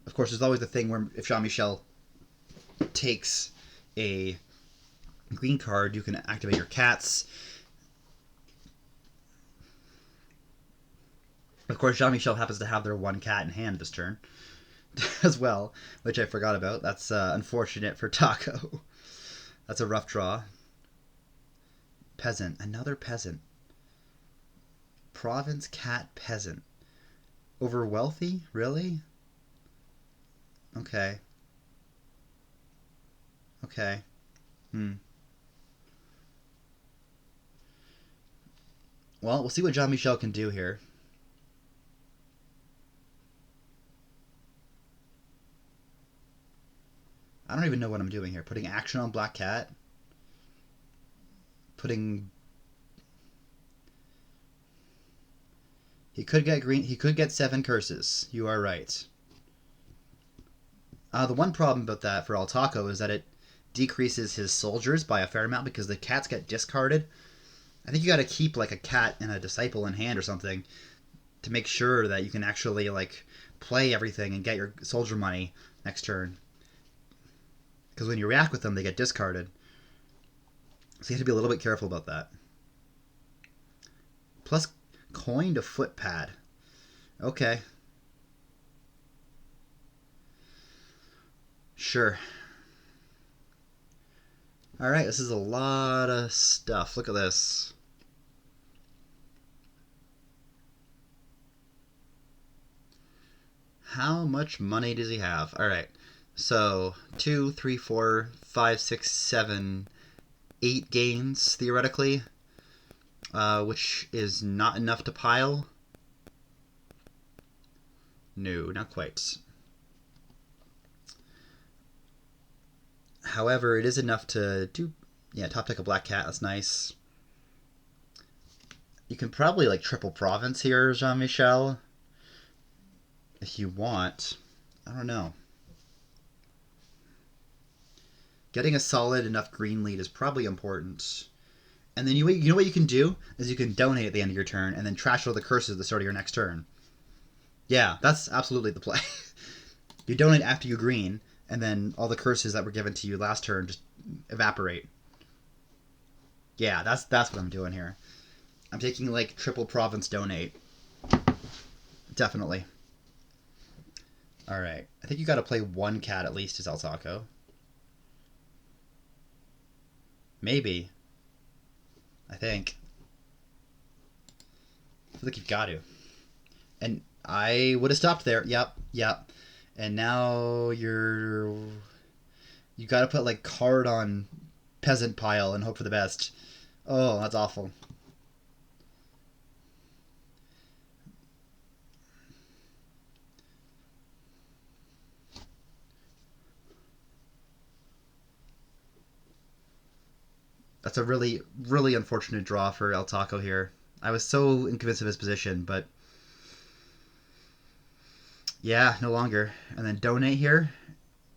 Of course, there's always the thing where if Jean-Michel takes a green card, you can activate your cats. Of course, Jean-Michel happens to have their one cat in hand this turn as well, which I forgot about. That's unfortunate for Taco. That's a rough draw. Peasant. Another peasant. Province cat peasant. Over wealthy? Really? Okay. Okay. Well, we'll see what Jean-Michel can do here. I don't even know what I'm doing here. Putting action on Black Cat. Putting... He could get green. He could get 7 curses. You are right. The one problem about that for LTaco is that it decreases his soldiers by a fair amount because the cats get discarded. I think you got to keep like a cat and a disciple in hand or something to make sure that you can actually like play everything and get your soldier money next turn. Because when you react with them, they get discarded. So you have to be a little bit careful about that. Plus coin to footpad. Okay. Sure. Alright, this is a lot of stuff. Look at this. How much money does he have? Alright. So 2, 3, 4, 5, 6, 7, 8 gains theoretically, which is not enough to pile. No, not quite. However, it is enough to do. Yeah, top deck a Black Cat. That's nice. You can probably like triple province here, Jean-Michel, if you want. I don't know. Getting a solid enough green lead is probably important. And then you know what you can do is you can donate at the end of your turn and then trash all the curses at the start of your next turn. Yeah, that's absolutely the play. You donate after you green, and then all the curses that were given to you last turn just evaporate. Yeah, that's what I'm doing here. I'm taking like triple province donate. Definitely. Alright. I think you gotta play 1 cat at least as LTaco. Maybe. I think. I feel like you've got to. And I would have stopped there. Yep. And now you gotta put like card on peasant pile and hope for the best. Oh, that's awful. That's a really, really unfortunate draw for LTaco here. I was so convinced of his position, but yeah, no longer. And then donate here,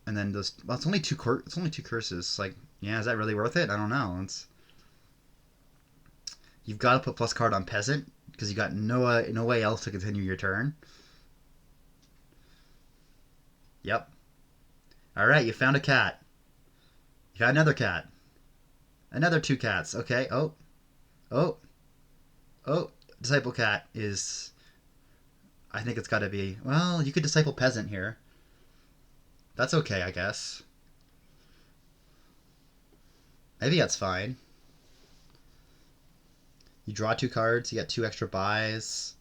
and then those. Well, it's only two curses. Like, yeah, is that really worth it? I don't know. You've got to put plus card on peasant because you got no way else to continue your turn. Yep. All right, you found a cat. You found another cat. Another 2 cats. Okay. Oh. Disciple cat is. I think it's got to be. Well, you could disciple peasant here. That's okay, I guess. Maybe that's fine. You draw 2 cards. You get 2 extra buys.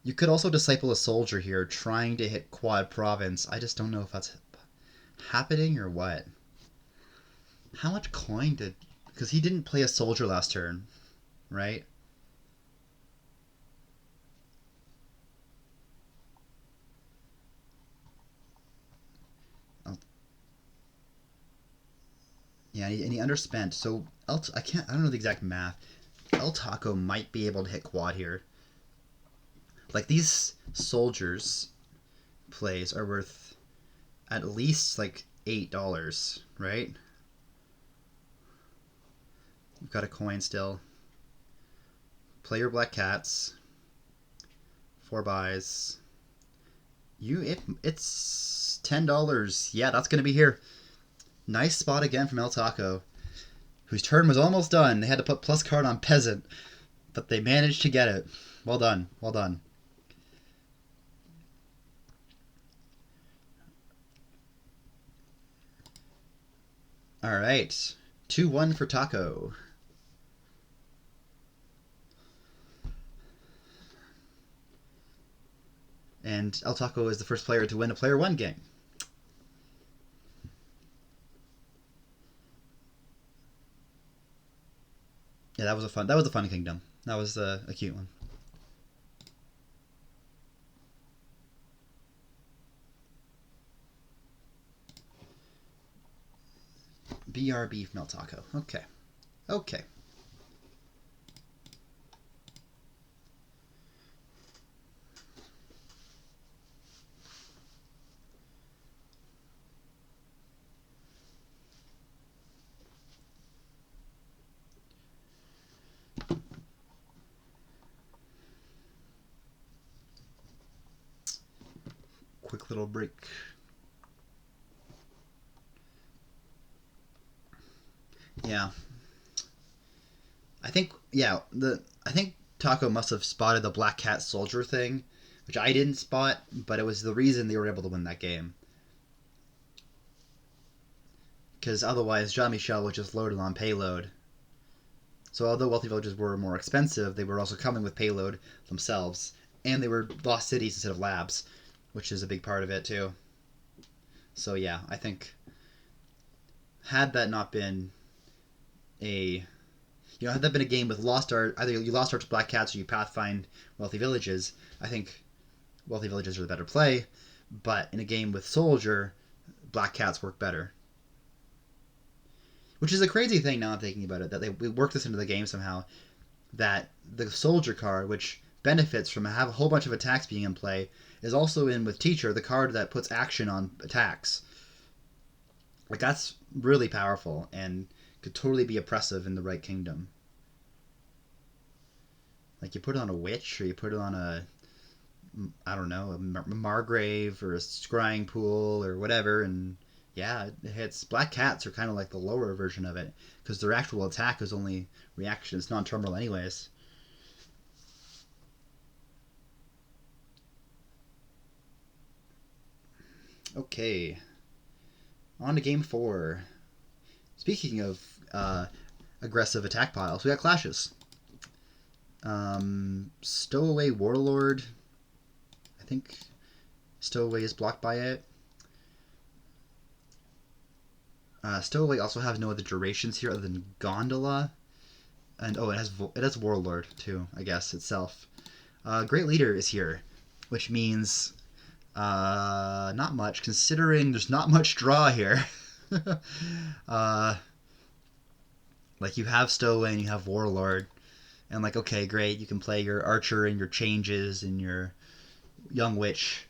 You could also disciple a soldier here, trying to hit quad province. I just don't know if that's happening or what. How much coin did... Because he didn't play a soldier last turn, right? Oh. Yeah, and he underspent. So I don't know the exact math. LTaco might be able to hit quad here. Like these soldiers plays are worth at least like $8, right? We've got a coin still. Play your Black Cats. 4 buys. It's $10. Yeah, that's gonna be here. Nice spot again from LTaco, whose turn was almost done. They had to put plus card on peasant. But they managed to get it. Well done. Well done. All right. 2-1 for Taco. And LTaco is the first player to win a Player 1 game. Yeah, that was a fun kingdom. That was a cute one. BRB from LTaco. Okay. Okay. Quick little break. Yeah. I think Taco must have spotted the Black Cat Soldier thing, which I didn't spot, but it was the reason they were able to win that game. Because otherwise, Jean-Michel was just loaded on payload. So although wealthy villages were more expensive, they were also coming with payload themselves, and they were lost cities instead of labs, which is a big part of it too. So yeah, I think had that not been a had that been a game with lost art, either you lost art to Black Cats or you pathfind wealthy villages, I think wealthy villages are the better play. But in a game with soldier, Black Cats work better. Which is a crazy thing now I'm thinking about it, that they worked this into the game somehow, that the soldier card, which benefits from a whole bunch of attacks being in play, is also in with teacher, the card that puts action on attacks. Like, that's really powerful and could totally be oppressive in the right kingdom. Like, you put it on a witch, or you put it on I don't know, a Margrave or a scrying pool or whatever, and yeah, it hits. Black Cats are kind of like the lower version of it, because their actual attack is only reaction. It's non-terminal anyways. Okay, on to game 4. Speaking of aggressive attack piles, we got clashes. Stowaway Warlord. I think Stowaway is blocked by it. Stowaway also has no other durations here other than Gondola. And it has Warlord too, I guess, itself. Great Leader is here, which means not much, considering there's not much draw here. Like, you have Stowaway and you have Warlord, and like, okay, great, you can play your Archer and your Changes and your Young Witch.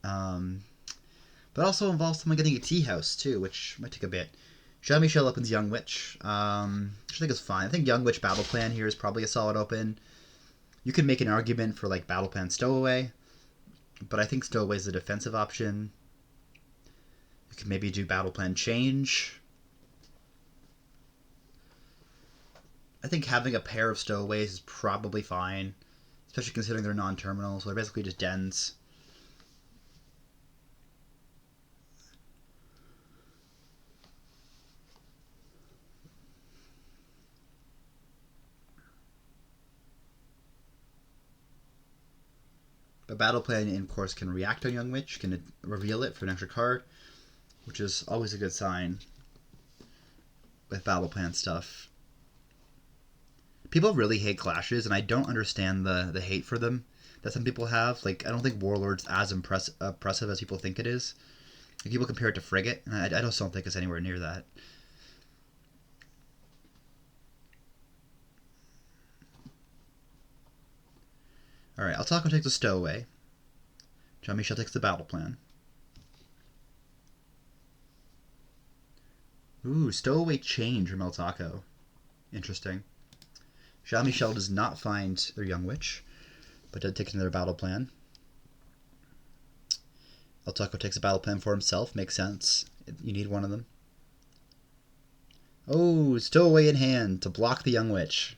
But also involves someone getting a tea house too, which might take a bit. Jean-Michel opens Young Witch, which I think is fine. I think Young Witch Battle Plan here is probably a solid open. You could make an argument for like Battle Plan Stowaway, but I think Stowaway is a defensive option. You could maybe do Battle Plan Change. I think having a pair of Stowaways is probably fine, especially considering they're non-terminal, so they're basically just dens. But Battle Plan, in course, can react on Young Witch, can reveal it for an extra card, which is always a good sign with Battle Plan stuff. People really hate clashes, and I don't understand the hate for them that some people have. Like, I don't think Warlord's as oppressive as people think it is. Like, people compare it to Frigate, and I just don't think it's anywhere near that. Alright, LTaco takes the Stowaway. Jean-Michel takes the Battle Plan. Ooh, Stowaway Change from LTaco. Interesting. Jean-Michel does not find their Young Witch, but did take another Battle Plan. LTaco takes a Battle Plan for himself. Makes sense. You need one of them. Oh, stowaway in hand to block the Young Witch.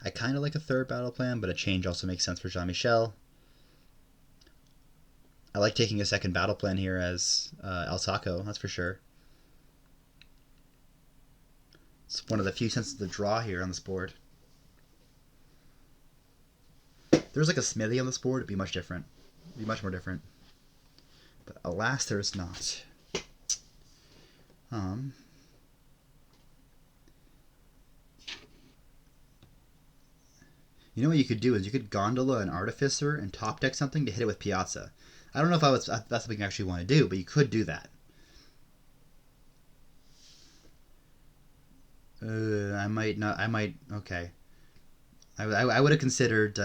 I kind of like a third battle plan, but a change also makes sense for Jean-Michel. I like taking a second battle plan here as LTaco, that's for sure. It's one of the few senses to draw here on this board. If there was like a smithy on this board, it'd be much different. It'd be much more different. But alas, there's not. You know what you could do is you could gondola an artificer and top deck something to hit it with Piazza. I don't know if that's something you actually want to do, but you could do that. I might not. I might. Okay. I would have considered.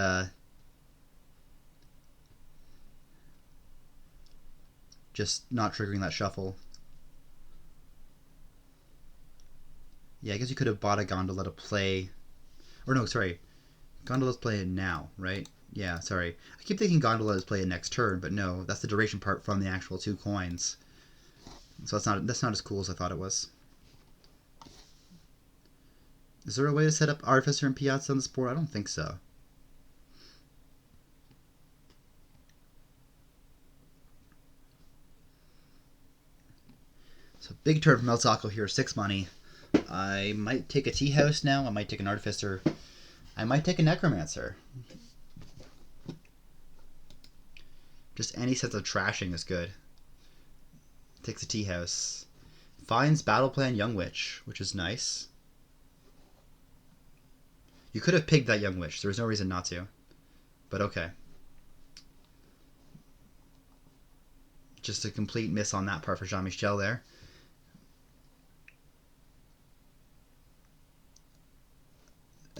Just not triggering that shuffle. Yeah, I guess you could have bought a gondola to play. Or no, sorry. Gondola's playing now, right? Yeah, sorry. I keep thinking Gondola is playing next turn, but no, that's the duration part from the actual 2 coins. So that's not as cool as I thought it was. Is there a way to set up Artificer and Piazza on this board? I don't think so. So big turn from LTaco here, 6 money. I might take a Tea House now. I might take an Artificer. I might take a Necromancer. Just any sense of trashing is good. Takes a Tea House. Finds Battle Plan Young Witch, which is nice. You could have pigged that Young Witch. There was no reason not to. But okay. Just a complete miss on that part for Jean-Michel there.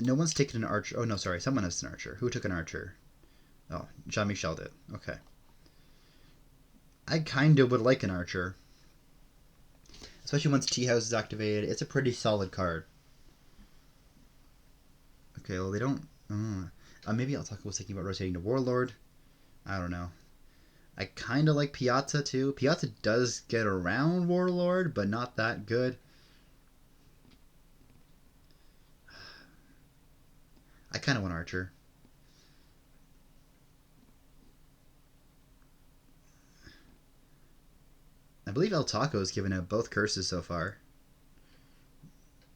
No one's taken an archer. Oh, no, sorry. Someone has an archer. Who took an archer? Oh, Jean-Michel did. Okay. I kind of would like an archer. Especially once Tea House is activated. It's a pretty solid card. Okay, well, they don't... maybe LTaco was thinking about rotating to Warlord. I don't know. I kind of like Piazza, too. Piazza does get around Warlord, but not that good. I kind of want Archer. I believe LTaco has given out both curses so far.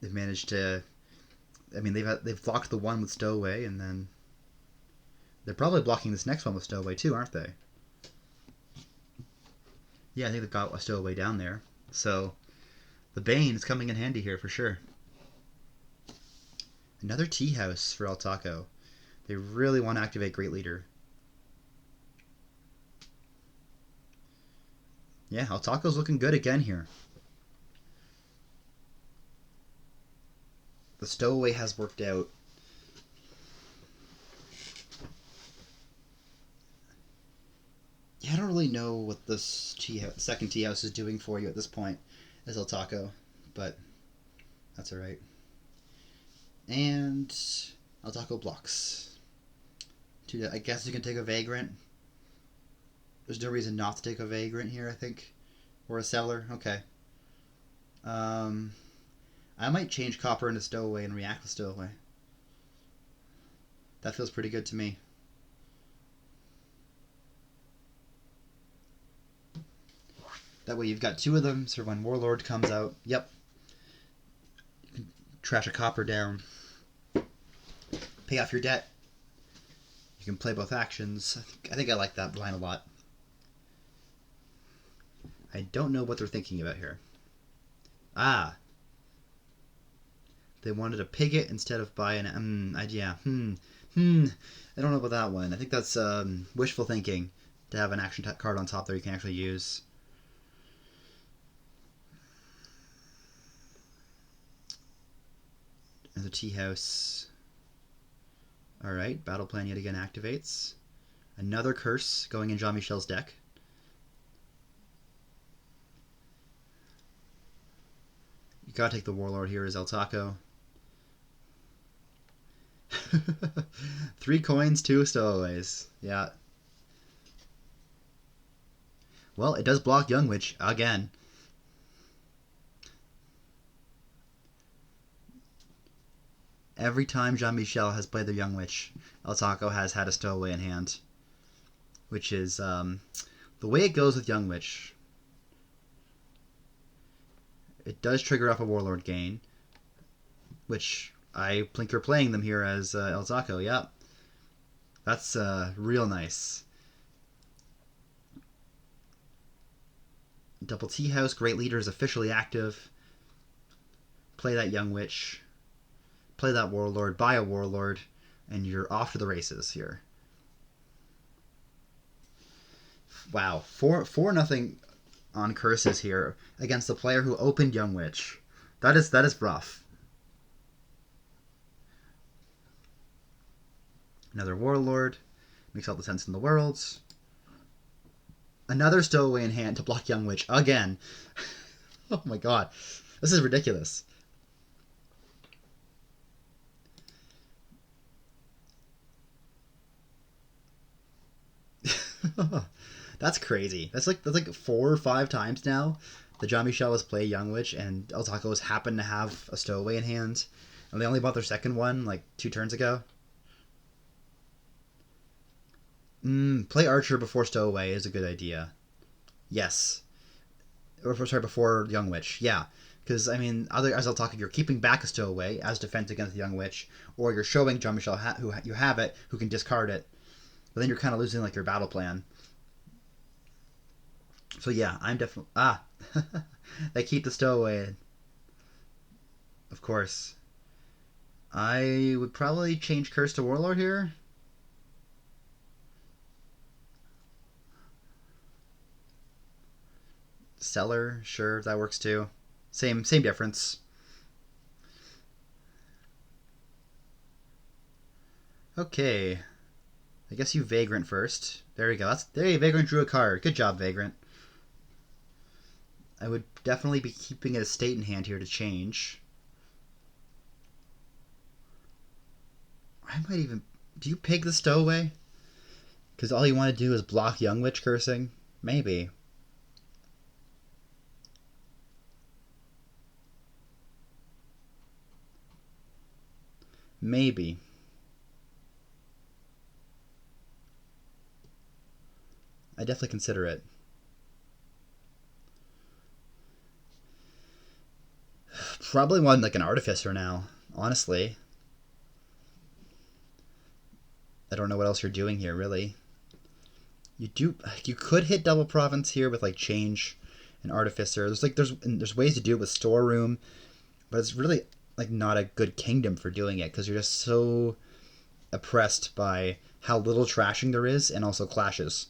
They've managed to... I mean, they've blocked the one with Stowaway, and then... They're probably blocking this next one with Stowaway, too, aren't they? Yeah, I think they've got a Stowaway down there. So, the Bane is coming in handy here, for sure. Another Tea House for LTaco. They really want to activate Great Leader. Yeah, LTaco's looking good again here. The Stowaway has worked out. Yeah, I don't really know what this second Tea House is doing for you at this point as LTaco, but that's alright. And LTaco blocks. I guess you can take a Vagrant. There's no reason not to take a Vagrant here, I think. Or a Seller. Okay. I might change Copper into Stowaway and react with Stowaway. That feels pretty good to me. That way you've got 2 of them, so when Warlord comes out, yep. You can trash a Copper down. Pay off your debt. You can play both actions. I think I like that line a lot. I don't know what they're thinking about here. Ah. They wanted to pig it instead of buy an... yeah. I don't know about that one. I think that's wishful thinking to have an action card on top there you can actually use. Another Tea House. Alright, Battle Plan yet again activates. Another Curse going in Jean-Michel's deck. You gotta take the Warlord here as LTaco. 3 coins, 2 Stowaways. Yeah. Well, it does block Young Witch again. Every time Jean-Michel has played the Young Witch, LTaco has had a stowaway in hand. Which is the way it goes with Young Witch. It does trigger off a Warlord gain, which I think you're playing them here as LTaco. Yeah, that's real nice. Double Tea House, Great Leader is officially active. Play that Young Witch. Play that Warlord, buy a Warlord, and you're off to the races here. Wow, 4-0 on curses here against the player who opened Young Witch. That is rough. Another Warlord. Makes all the sense in the world. Another stowaway in hand to block Young Witch again. Oh my god. This is ridiculous. That's crazy. That's like 4 or 5 times now that Jean-Michel has played Young Witch and LTaco's happened to have a stowaway in hand. And they only bought their second one like 2 turns ago. Play Archer before stowaway is a good idea. Yes. Or sorry, before Young Witch. Yeah. Because, I mean, as LTaco, you're keeping back a stowaway as defense against the Young Witch, or you're showing Jean-Michel who you have it, who can discard it. But then you're kind of losing like your battle plan. So yeah, I'm definitely... They keep the stowaway. Of course. I would probably change Curse to Warlord here. Stellar, sure, that works too. Same difference. Okay. I guess you Vagrant first. There we go. There, Vagrant drew a card. Good job, Vagrant. I would definitely be keeping a state in hand here to change. I might even... Do you pig the stowaway? Because all you want to do is block Young Witch cursing? Maybe. Maybe. I definitely consider it. Probably one like an Artificer now, honestly. I don't know what else you're doing here, really. You could hit double province here with like change and Artificer. There's ways to do it with storeroom, but it's really like not a good kingdom for doing it because you're just so oppressed by how little trashing there is and also clashes.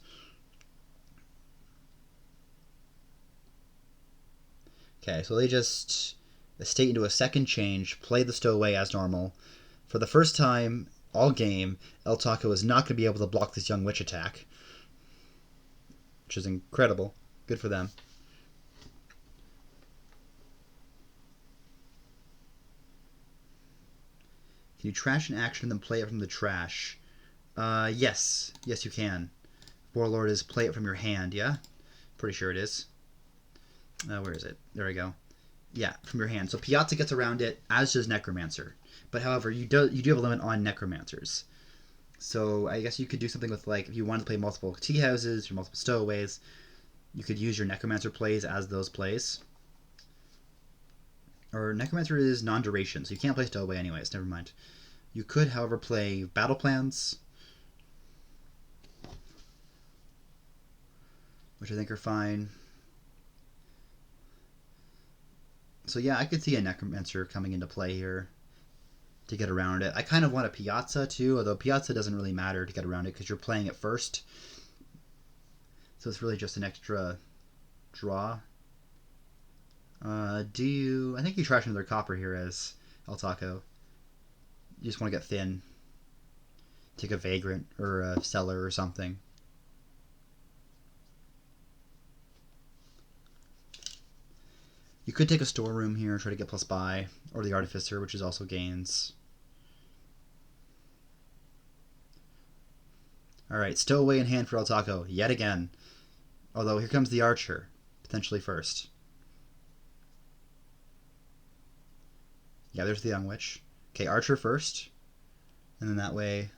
Okay, so they just estate into a second change, play the stowaway as normal. For the first time all game, LTaco is not going to be able to block this Young Witch attack, which is incredible. Good for them. Can you trash an action and then play it from the trash? Yes. Yes, you can. Warlord is play it from your hand, yeah? Pretty sure it is. Where is it? There we go. Yeah, from your hand. So Piazza gets around it, as does Necromancer. But however, you do have a limit on Necromancers. So I guess you could do something with, like, if you want to play multiple tea houses or multiple stowaways, you could use your Necromancer plays as those plays. Or Necromancer is non-duration, so you can't play stowaway anyways, never mind. You could, however, play battle plans, which I think are fine. So yeah, I could see a Necromancer coming into play here to get around it. I kind of want a Piazza too, although Piazza doesn't really matter to get around it because you're playing it first. So it's really just an extra draw. I think you trash another copper here as LTaco. You just want to get thin. Take a Vagrant or a Stellar or something. You could take a storeroom here, try to get plus buy, or the Artificer, which is also gains. Alright, stowaway in hand for LTaco, yet again. Although here comes the Archer, potentially first. Yeah, there's the Young Witch. Okay, Archer first. And then that way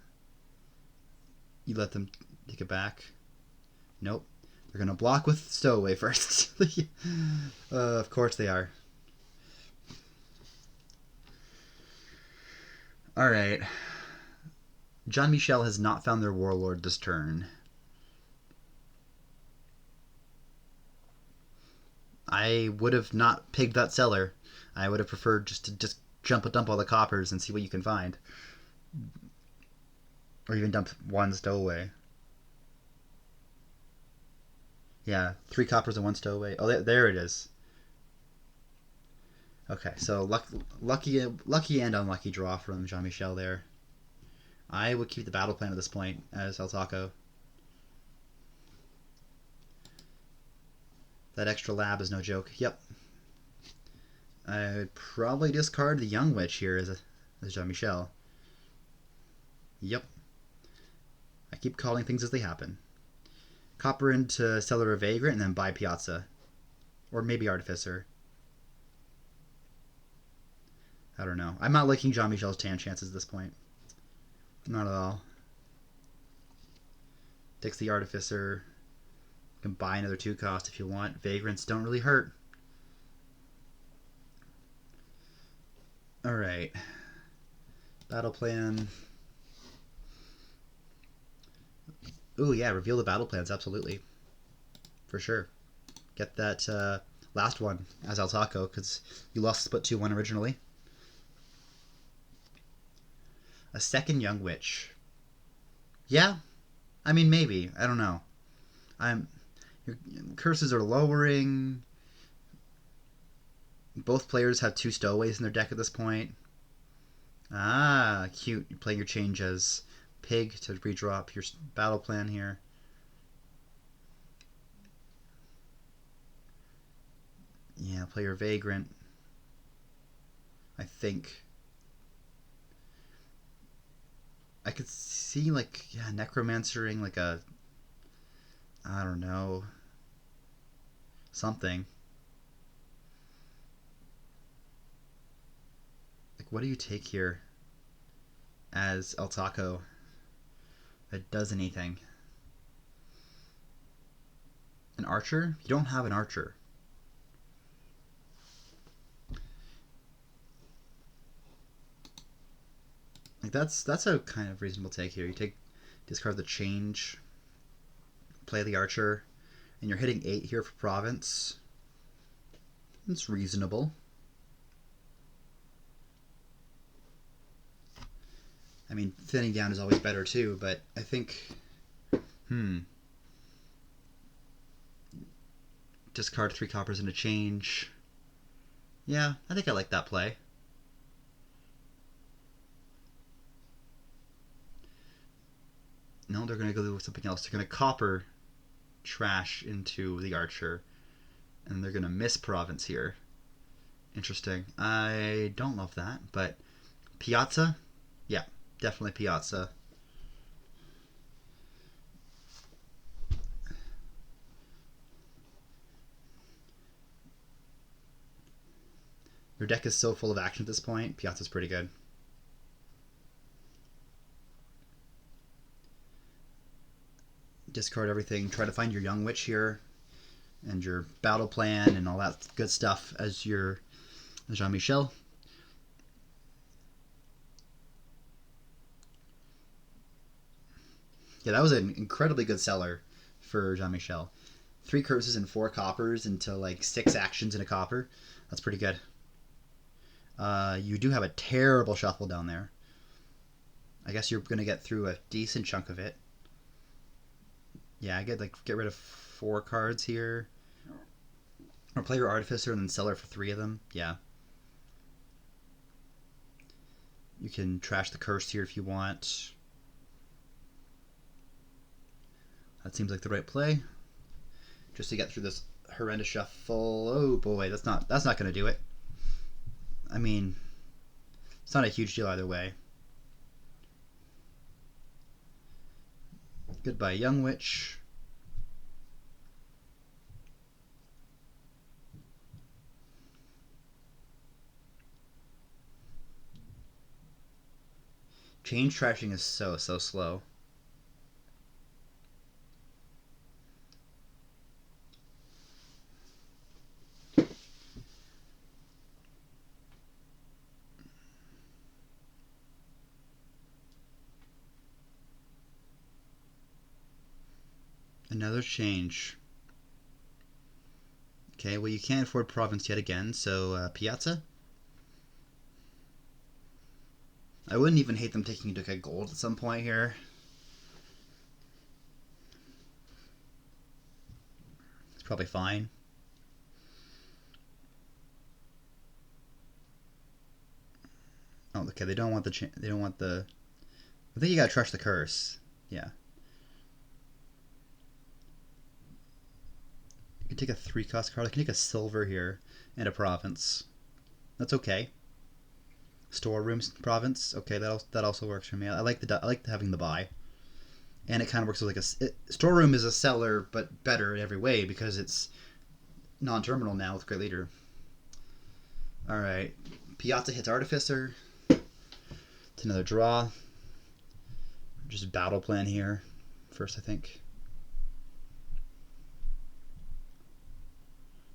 you let them take it back. Nope. They're going to block with Stowaway first. Of course they are. Alright. Jean-Michel has not found their Warlord this turn. I would have not pigged that cellar. I would have preferred just to jump and dump all the coppers and see what you can find. Or even dump one Stowaway. Yeah, 3 coppers and 1 Stowaway. Oh, there it is. Okay, so lucky and unlucky draw from Jean-Michel there. I would keep the battle plan at this point as LTaco. That extra lab is no joke. Yep. I would probably discard the Young Witch here as Jean-Michel. Yep. I keep calling things as they happen. Copper into Cellar of Vagrant and then buy Piazza. Or maybe Artificer. I don't know. I'm not liking Jean-Michel's tan chances at this point. Not at all. Takes the Artificer. You can buy another 2 cost if you want. Vagrants don't really hurt. Alright. Battle plan. Ooh, yeah, reveal the battle plans, absolutely. For sure. Get that last one as LTaco, because you lost split 2-1 originally. A second Young Witch. Yeah, I mean, maybe. I don't know. Your curses are lowering. Both players have 2 Stowaways in their deck at this point. Ah, cute. You're playing your change as Pig to redrop your battle plan here. Yeah, play your Vagrant. I think. I could see, like, yeah, Necromancering, like a, I don't know, something. Like, what do you take here as LTaco that does anything? An Archer? You don't have an Archer. Like, that's a kind of reasonable take here. You discard the change, play the Archer, and you're hitting 8 here for Province. It's reasonable. I mean, thinning down is always better too, but I think, discard 3 coppers and a change. Yeah, I think I like that play. No, they're going to go with something else. They're going to copper trash into the Archer, and they're going to miss Province here. Interesting. I don't love that, but Piazza? Yeah, definitely Piazza. Your deck is so full of action at this point. Piazza's pretty good. Discard everything. Try to find your Young Witch here, and your battle plan, and all that good stuff as your Jean-Michel. Yeah, that was an incredibly good seller for Jean-Michel. 3 curses and 4 coppers into like 6 actions in a copper. That's pretty good. You do have a terrible shuffle down there. I guess you're going to get through a decent chunk of it. Yeah, get rid of 4 cards here. Or play your Artificer and then Cellar for 3 of them. Yeah. You can trash the Curse here if you want. That seems like the right play. Just to get through this horrendous shuffle. Oh boy, that's not going to do it. I mean, it's not a huge deal either way. Goodbye, Young Witch. Change trashing is so slow. Another change. Okay, well you can't afford province yet again, so Piazza? I wouldn't even hate them taking Duca gold at some point here. It's probably fine. Oh, okay, they don't want the they don't want the... I think you gotta trust the curse. Yeah. You can take a 3-cost card. I can take a silver here and a province. That's okay. Storerooms province. Okay, that also works for me. I like having the buy, and it kind of works as like storeroom is a seller, but better in every way because it's non-terminal now with Great Leader. All right, Piazza hits Artificer. It's another draw. Just battle plan here first, I think.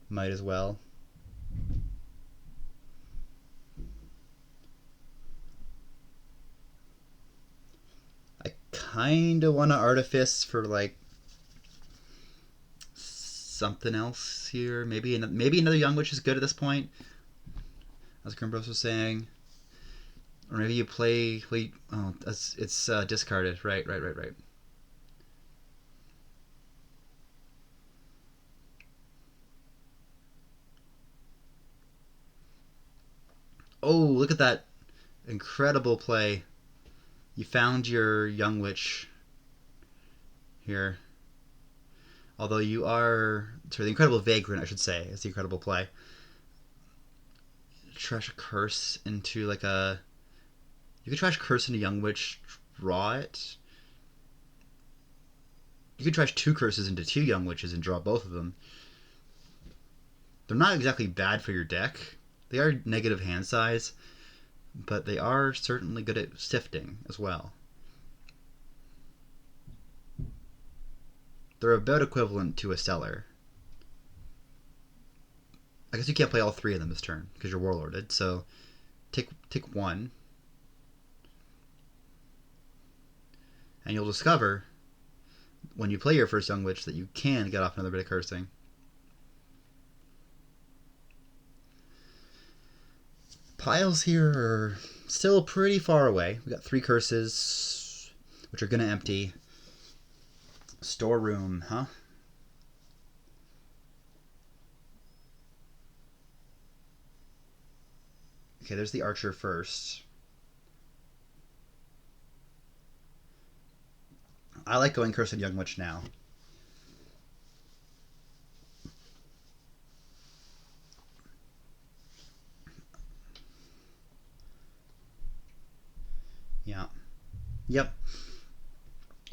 Might as well. I kind of want to Artifice for like something else here. Maybe another Young Witch is good at this point, as Grimbros was saying. Or maybe you play... Wait, oh, it's discarded. Right. Oh, look at that incredible play. You found your Young Witch here. Although you are... Sorry, the Incredible Vagrant, I should say, is the incredible play. Trash a curse into like a... You could trash curse into Young Witch, draw it. You could trash 2 curses into 2 Young Witches and draw both of them. They're not exactly bad for your deck. They are negative hand size, but they are certainly good at sifting as well. They're about equivalent to a Stellar. I guess you can't play all 3 of them this turn because you're Warlorded, so take 1. And you'll discover when you play your first Young Witch that you can get off another bit of cursing. Piles here are still pretty far away. We got 3 curses, which are going to empty. Storeroom, huh? Okay, there's the Archer first. I like going Cursed Young Witch now. Yeah. Yep.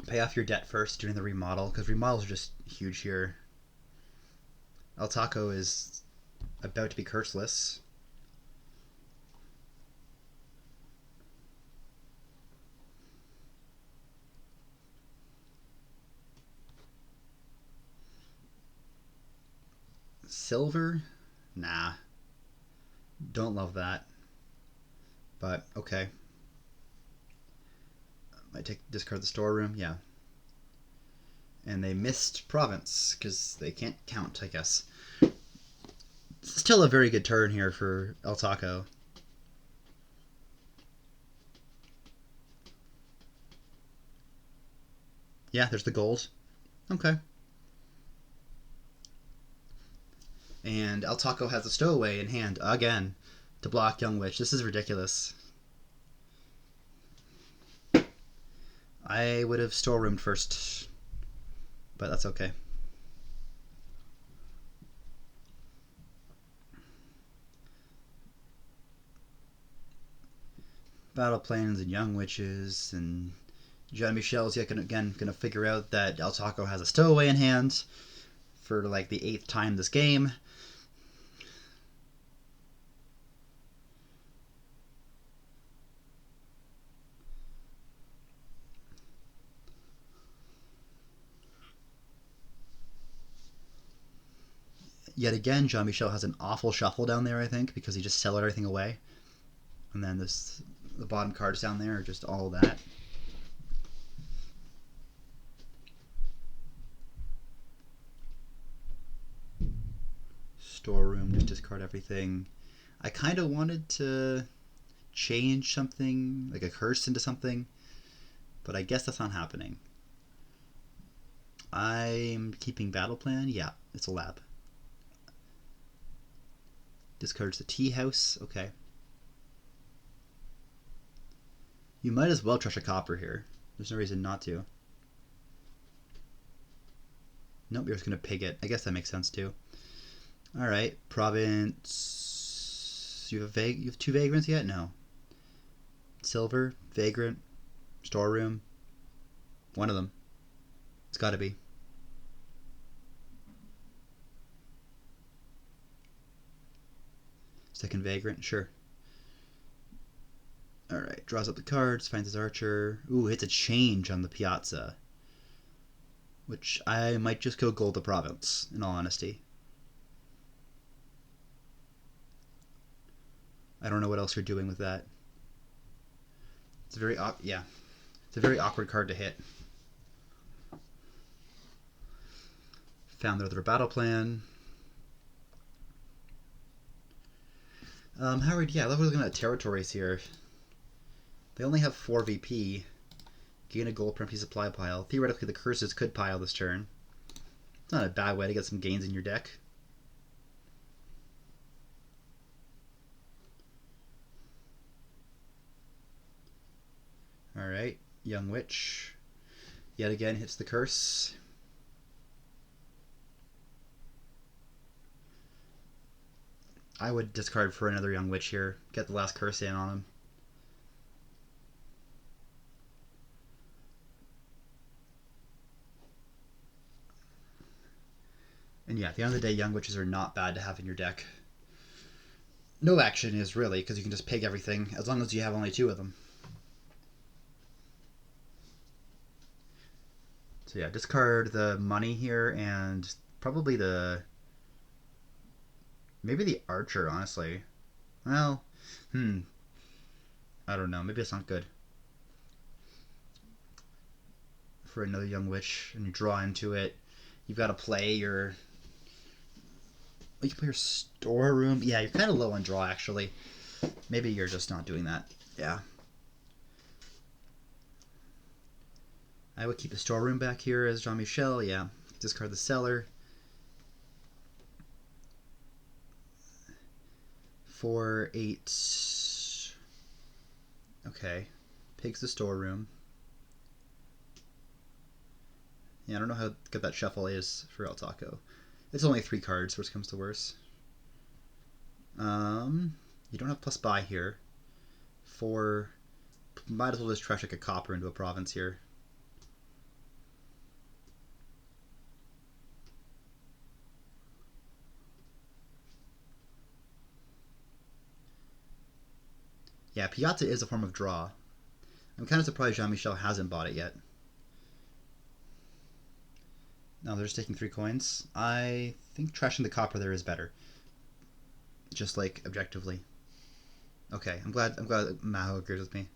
Pay off your debt first during the remodel, because remodels are just huge here. LTaco is about to be curseless. Silver? Nah. Don't love that. But, okay. Might discard the storeroom, yeah. And they missed province, because they can't count, I guess. Still a very good turn here for LTaco. Yeah, there's the gold. Okay. And LTaco has a stowaway in hand again to block Young Witch. This is ridiculous. I would have storeroomed first, but that's okay. Battle plans and Young Witches, and Jean-Michel is yet again going to figure out that LTaco has a stowaway in hand for like the 8th time this game. Yet again, Jean-Michel has an awful shuffle down there, I think, because he just cellared everything away. And then the bottom cards down there are just all that. Storeroom, just discard everything. I kind of wanted to change something, like a curse into something, but I guess that's not happening. I'm keeping battle plan. Yeah, it's a lab. Discards the tea house. Okay. You might as well trash a copper here. There's no reason not to. Nope, you're just gonna pig it. I guess that makes sense too. All right, province. You have two vagrants yet? No. Silver, vagrant, storeroom. One of them. It's got to be. Second vagrant, sure. Alright, draws up the cards, finds his archer. Ooh, hits a change on the piazza. Which I might just go gold the province, in all honesty. I don't know what else you're doing with that. It's a very it's a very awkward card to hit. Found their other battle plan. Howard, yeah, I love looking at territories here. They only have 4 VP. Gain a gold per empty supply pile. Theoretically, the curses could pile this turn. It's not a bad way to get some gains in your deck. Alright, Young Witch. Yet again hits the curse. I would discard for another Young Witch here. Get the last curse in on him. And yeah, at the end of the day, Young Witches are not bad to have in your deck. No action is really, because you can just pig everything, as long as you have only 2 of them. So yeah, discard the money here, and probably maybe the archer, honestly. Well, I don't know, maybe it's not good. For another Young Witch, and you draw into it, you've got to play your... You can play your storeroom. Yeah, you're kind of low on draw, actually. Maybe you're just not doing that. Yeah. I would keep the storeroom back here as Jean-Michel. Yeah. Discard the cellar. 4, 8. Okay. Pigs the storeroom. Yeah, I don't know how good that shuffle is for LTaco. It's only 3 cards, worst comes to worst. You don't have plus buy here. 4. Might as well just trash like a copper into a province here. Yeah, Piazza is a form of draw. I'm kind of surprised Jean-Michel hasn't bought it yet. No, they're just taking 3 coins. I think trashing the copper there is better. Just like objectively. Okay, I'm glad Maho agrees with me.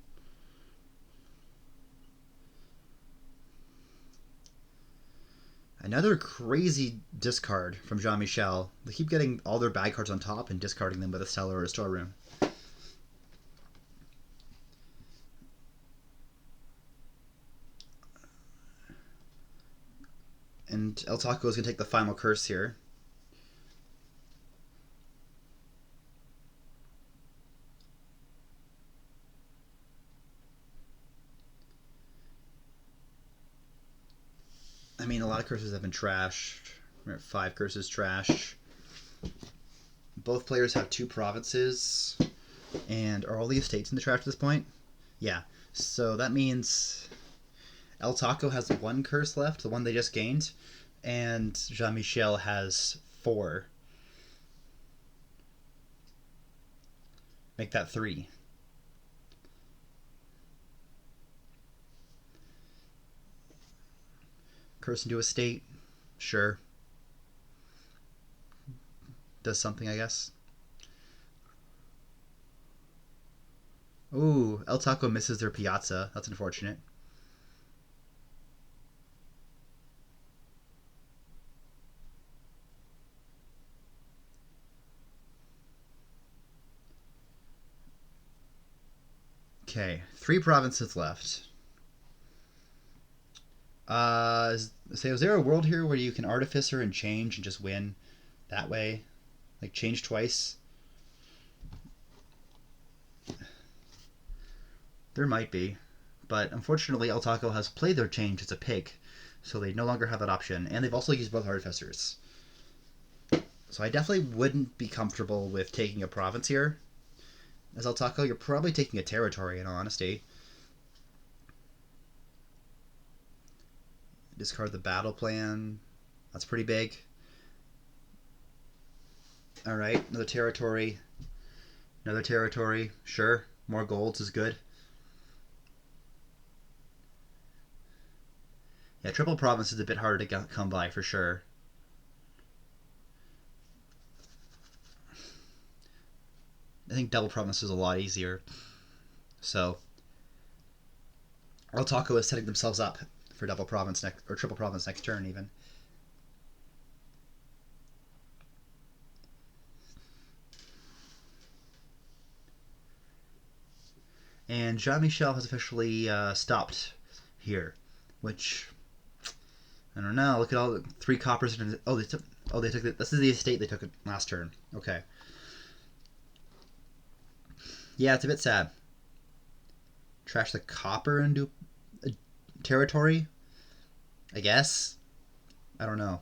Another crazy discard from Jean-Michel. They keep getting all their bad cards on top and discarding them with a cellar or a storeroom. And LTaco is going to take the final curse here. I mean, a lot of curses have been trashed. We're at 5 curses trash. Both players have 2 provinces. And are all the estates in the trash at this point? Yeah. So that means LTaco has 1 curse left, the one they just gained. And Jean-Michel has 4. Make that 3. Curse into a state? Sure. does something, I guess. Ooh, LTaco misses their Piazza. That's unfortunate. Okay, 3 provinces left. So is there a world here where you can artificer and change and just win that way? Like change twice? There might be. But unfortunately, LTaco has played their change as a pig, so they no longer have that option. And they've also used both artificers. So I definitely wouldn't be comfortable with taking a province here. As LTaco, you're probably taking a territory, in all honesty. Discard the battle plan. That's pretty big. Alright, another territory. Another territory. Sure, more golds is good. Yeah, triple province is a bit harder to come by, for sure. I think double province is a lot easier. So, LTaco is setting themselves up for double province next, or triple province next turn, even. And Jean-Michel has officially stopped here, which I don't know. Look at all the 3 coppers. Oh, they took. Oh, they took. This is the estate they took it last turn. Okay. Yeah, it's a bit sad. Trash the copper into a territory, I guess. I don't know.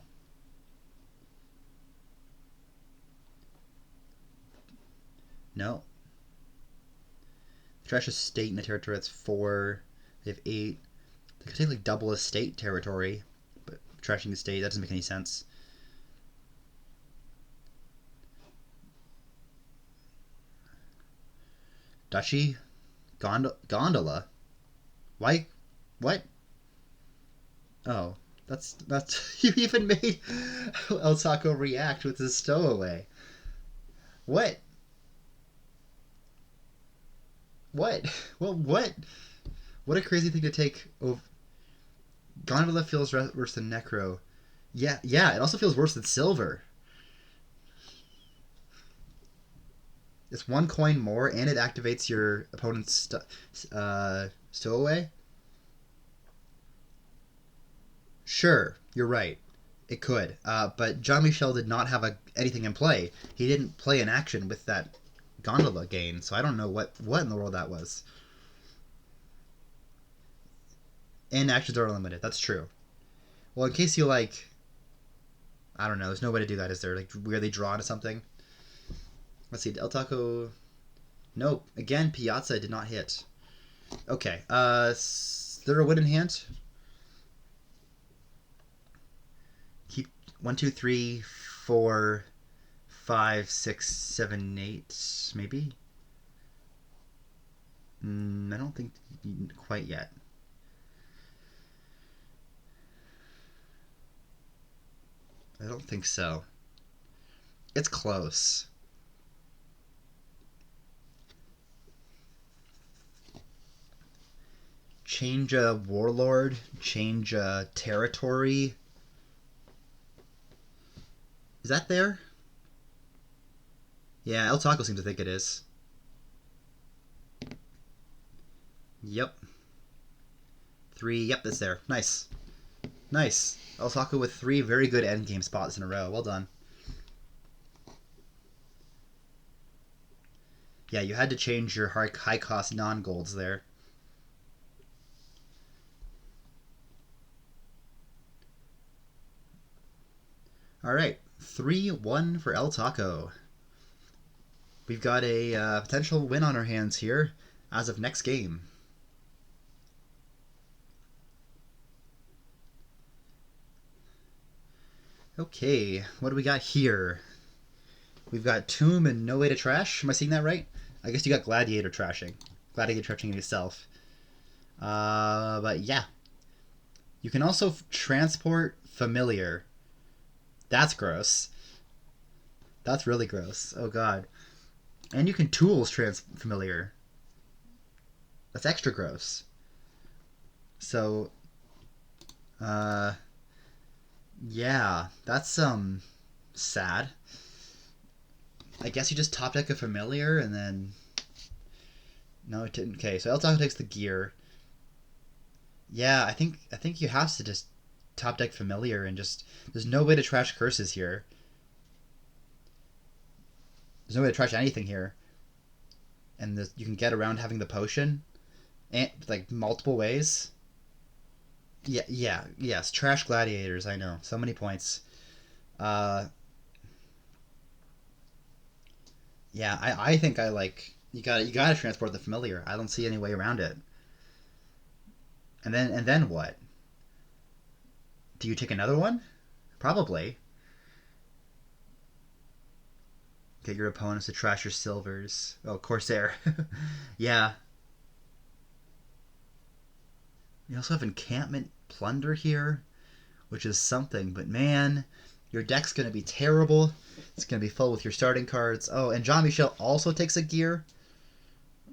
No. Trash a state in the territory. That's 4. They have 8. They could take like double estate territory, but trashing the state, that doesn't make any sense. Duchy? Gondola? Why? What? Oh, that's you even made LTaco react with his stowaway. What? What? Well, what? What a crazy thing to take. Oh, Gondola feels worse than Necro. Yeah, yeah. It also feels worse than Silver. It's 1 coin more, and it activates your opponent's stowaway. Sure, you're right. It could, but Jean-Michel did not have anything in play. He didn't play an action with that gondola gain, so I don't know what in the world that was. And actions are limited. That's true. Well, in case you like, I don't know. There's no way to do that, is there? Like weirdly draw to something. Let's see. LTaco. Nope. Again, Piazza did not hit. Okay. Is there a win in hand? Keep 1, 2, 3, 4, 5, 6, 7, 8, maybe. I don't think quite yet. I don't think so. It's close. Change a warlord, change a territory. Is that there? Yeah, LTaco seems to think it is. Yep. 3, yep, it's there. Nice. Nice. LTaco with 3 very good endgame spots in a row. Well done. Yeah, you had to change your high cost non-golds there. Alright, 3-1 for LTaco. We've got a potential win on our hands here as of next game. Okay, what do we got here? We've got Tomb and No Way to Trash. Am I seeing that right? I guess you got Gladiator trashing. Gladiator trashing yourself. But yeah. You can also transport Familiar. That's gross. That's really gross. Oh god. And you can tools familiar. That's extra gross. So, uh, yeah, that's sad. I guess you just top deck a familiar and then no, it didn't. Okay, so LTaco takes the gear. Yeah, I think you have to just top deck familiar and just there's no way to trash curses here. There's no way to trash anything here, and you can get around having the potion, and like multiple ways. Yeah, yeah, yes. Trash gladiators. I know. So many points. Uh, yeah. I think I like you gotta transport the familiar. I don't see any way around it. And then what? Do you take another one? Probably. Get your opponents to trash your silvers. Oh, Corsair. Yeah. You also have encampment plunder here, which is something. But man, your deck's gonna be terrible. It's gonna be full with your starting cards. Oh, and Jean-Michel also takes a gear.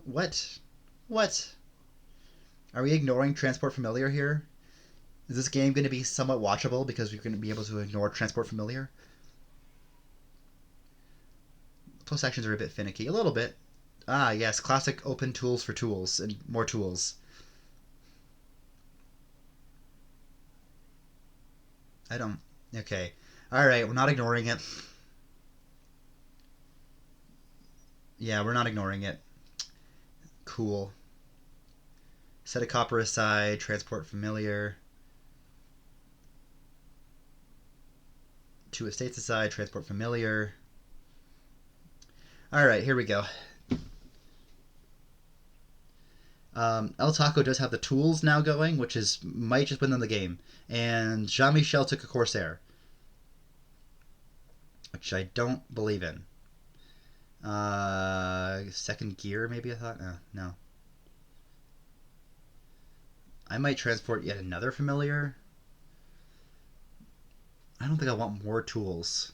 What? What? Are we ignoring Transport Familiar here? Is this game going to be somewhat watchable because we're going to be able to ignore Transport Familiar? Plus actions are a bit finicky. A little bit. Ah, yes. Classic open tools for tools and more tools. I don't... Okay. Alright, we're not ignoring it. Yeah, we're not ignoring it. Cool. Set a copper aside. Transport Familiar. 2 estates aside. Transport Familiar. Alright, here we go. LTaco does have the tools now going, which might just win them the game. And Jean-Michel took a Corsair, which I don't believe in. Second gear, maybe I thought? No. I might transport yet another familiar. I don't think I want more tools.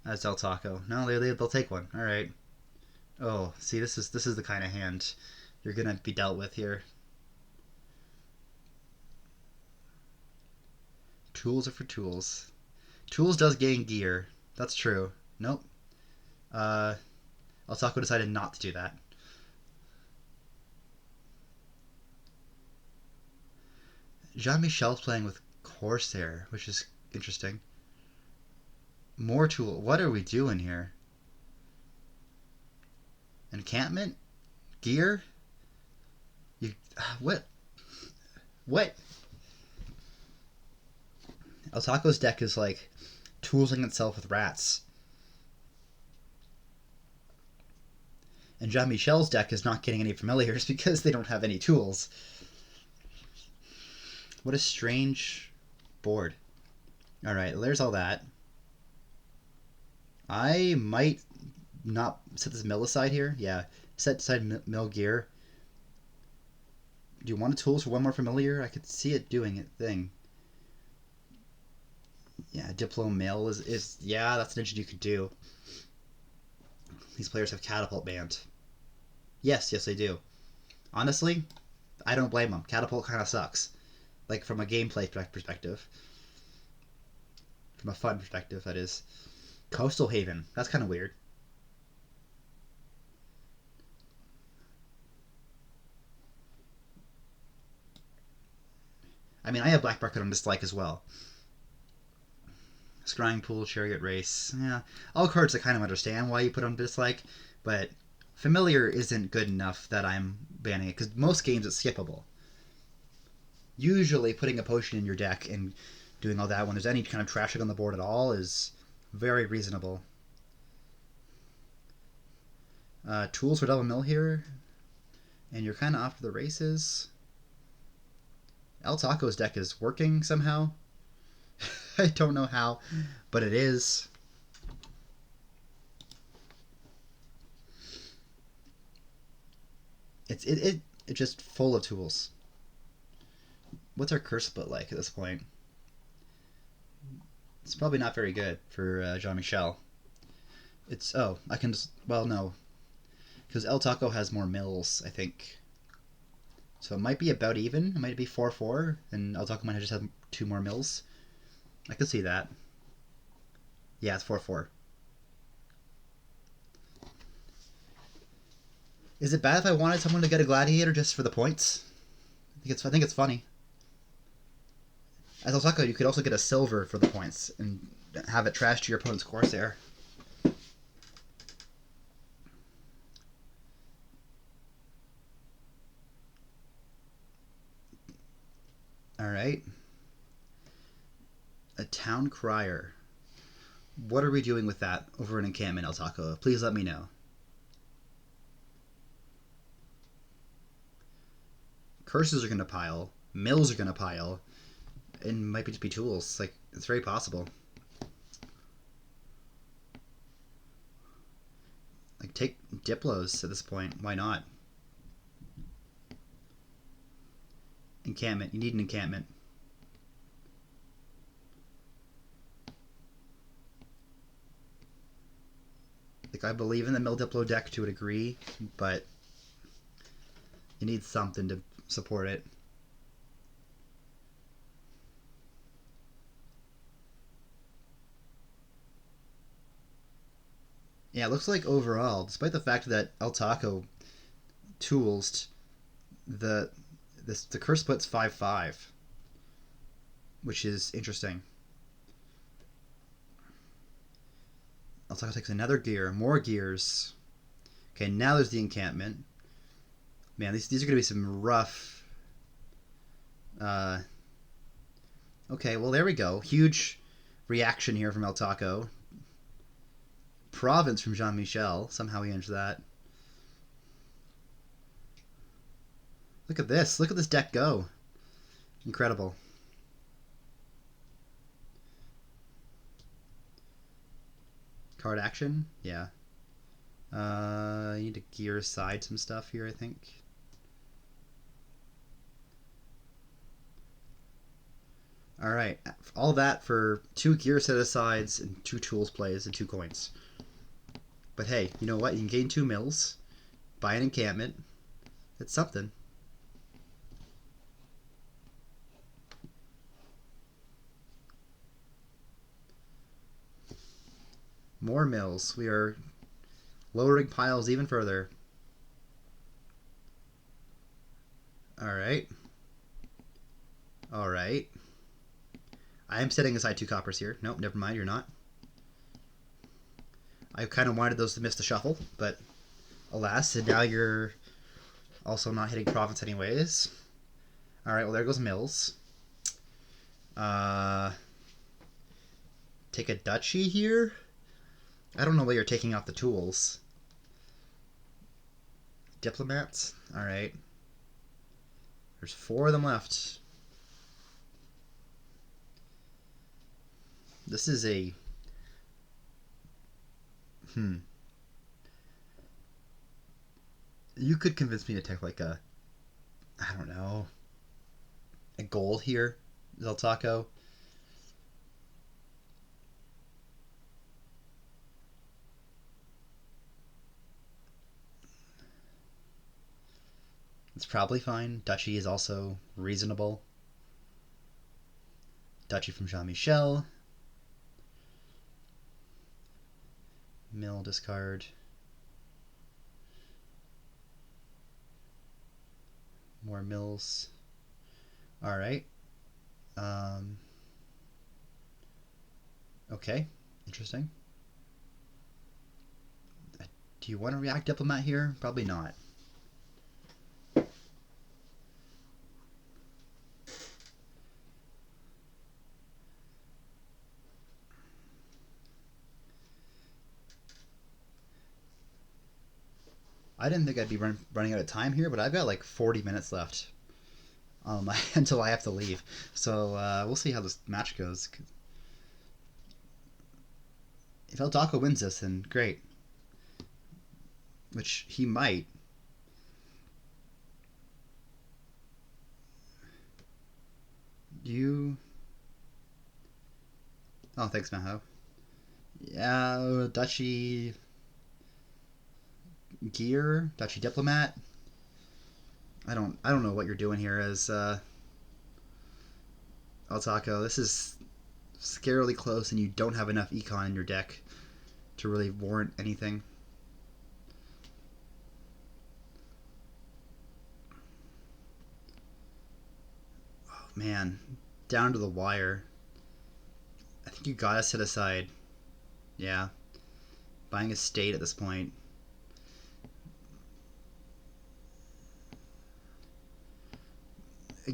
That's LTaco. No, they'll take one. All right. Oh, see, this is the kind of hand you're gonna be dealt with here. Tools are for tools. Tools does gain gear. That's true. Nope. LTaco decided not to do that. Jean-Michel's playing with Corsair, which is interesting. More tool. What are we doing here? Encampment? Gear? You what? What? LTaco's deck is like toolsing itself with rats. And Jean-Michel's deck is not getting any familiars because they don't have any tools. What a strange board. Alright, there's all that. I might not set this mill aside here. Yeah, set aside mill gear. Do you want a tools for one more familiar? I could see it doing it thing. Yeah, Diplo Mill is yeah, that's an engine you could do. These players have Catapult banned. Yes, they do. Honestly, I don't blame them. Catapult kind of sucks. Like, from a gameplay perspective. From a fun perspective, that is. Coastal Haven. That's kind of weird. I mean, I have Black Bucket on dislike as well. Scrying Pool, Chariot Race. Yeah, all cards I kind of understand why you put on dislike, but Familiar isn't good enough that I'm banning it, because most games it's skippable. Usually putting a potion in your deck and doing all that when there's any kind of trashing on the board at all is very reasonable. Tools for double mill here, and you're kind of off to the races. LTaco's deck is working somehow. I don't know how, but it is. It's just full of tools. What's our curse split like at this point? It's probably not very good for Jean-Michel. It's, oh, I can just, well, no. Because LTaco has more mills, I think. So it might be about even. It might be 4-4, and LTaco might just have 2 more mills. I could see that. Yeah, it's 4-4. Is it bad if I wanted someone to get a gladiator just for the points? I think it's funny. As LTaco, you could also get a silver for the points and have it trash to your opponent's corsair. Alright. A town crier. What are we doing with that over an encampment, LTaco? Please let me know. Curses are going to pile. Mills are going to pile. And might just be tools. Like, it's very possible. Like, take Diplos at this point. Why not? Encampment. You need an encampment. Like, I believe in the Mill Diplo deck to a degree, but you need something to support it. Yeah, it looks like overall, despite the fact that LTaco tools the curse split's 5-5, which is interesting. LTaco takes another gear, more gears. Okay, now there's the encampment. Man, these are going to be some rough. Okay, well there we go. Huge reaction here from LTaco. Province from Jean-Michel. Somehow he enters that. Look at this. Look at this deck go. Incredible. Card action? Yeah. You need to gear aside some stuff here, I think. Alright. All that for 2 gear set asides and 2 tools plays and 2 coins. But hey, you know what? You can gain 2 mills, buy an encampment. It's something. More mills. We are lowering piles even further. Alright. Alright. I am setting aside 2 coppers here. Nope, never mind, you're not. I kind of wanted those to miss the shuffle, but alas, and now you're also not hitting province anyways. Alright, well there goes mills. Take a duchy here? I don't know why you're taking off the tools. Diplomats? Alright. There's 4 of them left. This is a... You could convince me to take like a... I don't know. A gold here, LTaco. It's probably fine. Duchy is also reasonable. Duchy from Jean-Michel. Mill discard. More mills. Alright. Okay. Interesting. Do you want to react diplomat here? Probably not. I didn't think I'd be running out of time here, but I've got like 40 minutes left until I have to leave. So we'll see how this match goes. If LTaco wins this, then great. Which he might. You... Oh, thanks, Maho. Yeah, Duchy Gear, Duchy Diplomat. I don't know what you're doing here as LTaco. This is scarily close, and you don't have enough econ in your deck to really warrant anything. Oh man, down to the wire. I think you gotta set aside. Yeah, buying a state at this point.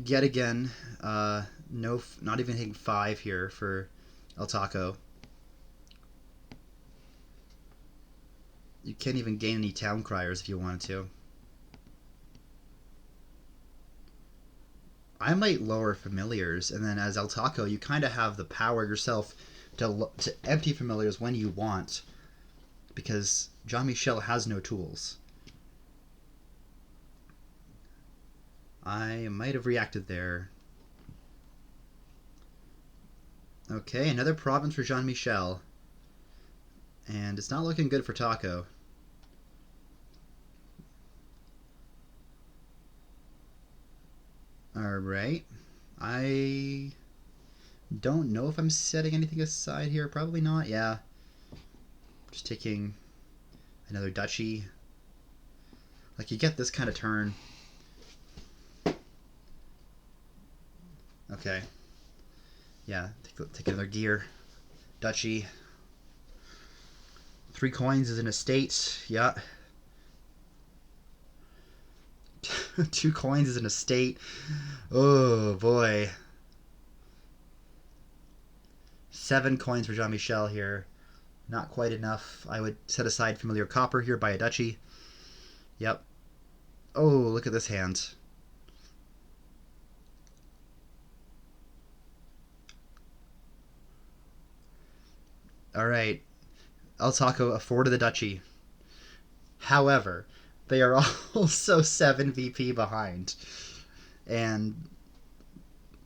Yet again, no, not even hitting 5 here for LTaco. You can't even gain any town criers if you wanted to. I might lower familiars, and then as LTaco, you kind of have the power yourself to empty familiars when you want, because Jean-Michel has no tools. I might have reacted there. Okay, another province for Jean-Michel. And it's not looking good for Taco. Alright. I don't know if I'm setting anything aside here. Probably not, yeah. Just taking another duchy. Like, you get this kind of turn. Okay. Yeah, take another gear. Duchy. 3 coins is an estate. Yeah. 2 coins is an estate. Oh boy. 7 coins for Jean-Michel here. Not quite enough. I would set aside familiar copper here, buy a duchy. Yep. Oh, look at this hand. Alright. LTaco afforded the duchy. However, they are also 7 VP behind. And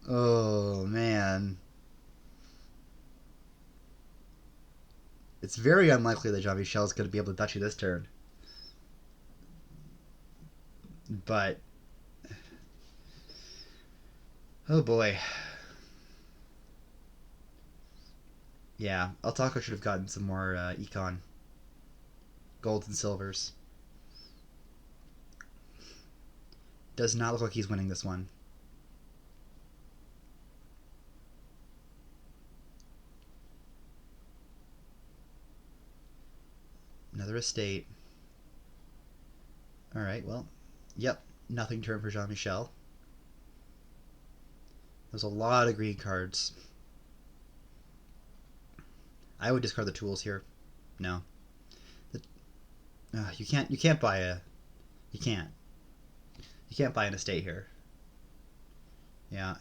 oh man. It's very unlikely that Jean-Michel is going to be able to duchy this turn. But oh boy. Yeah, LTaco should have gotten some more econ. Golds and silvers. Does not look like he's winning this one. Another estate. Alright, well, yep, nothing turn for Jean-Michel. There's a lot of green cards. I would discard the tools here. No. You can't buy a... You can't. You can't buy an estate here. Yeah.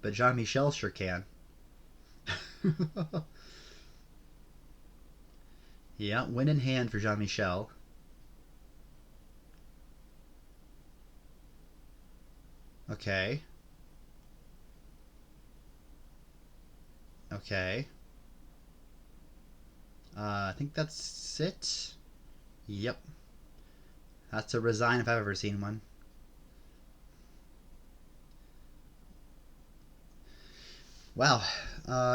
But Jean-Michel sure can. Yeah, win in hand for Jean-Michel. Okay. Okay. I think that's it. Yep. That's a resign if I've ever seen one. Wow.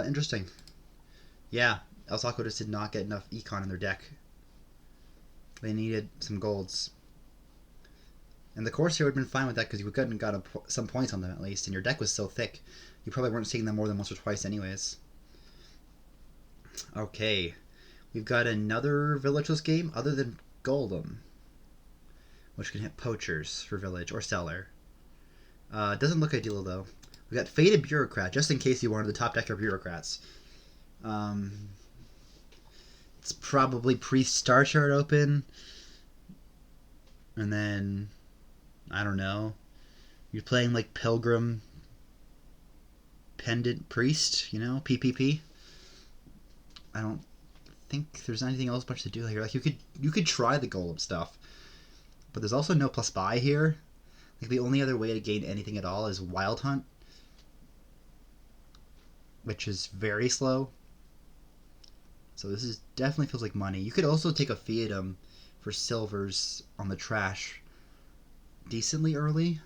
Interesting. Yeah, LTaco just did not get enough econ in their deck. They needed some golds. And the Corsair would have been fine with that because you couldn't got some points on them at least, and your deck was so thick. You probably weren't seeing them more than once or twice anyways. Okay. We've got another villageless game other than Golem, which can hit poachers for village or cellar. Doesn't look ideal though. We got Faded Bureaucrat, just in case you wanted the top decker bureaucrats. It's probably pre-Star Chart open. And then, I don't know. You're playing like Pilgrim Pendant Priest, you know, PPP. I don't think there's anything else much to do here. Like you could try the Golem stuff, but there's also no plus buy here. Like the only other way to gain anything at all is Wild Hunt, which is very slow. So this is definitely feels like money. You could also take a Fiatum for silvers on the trash decently early.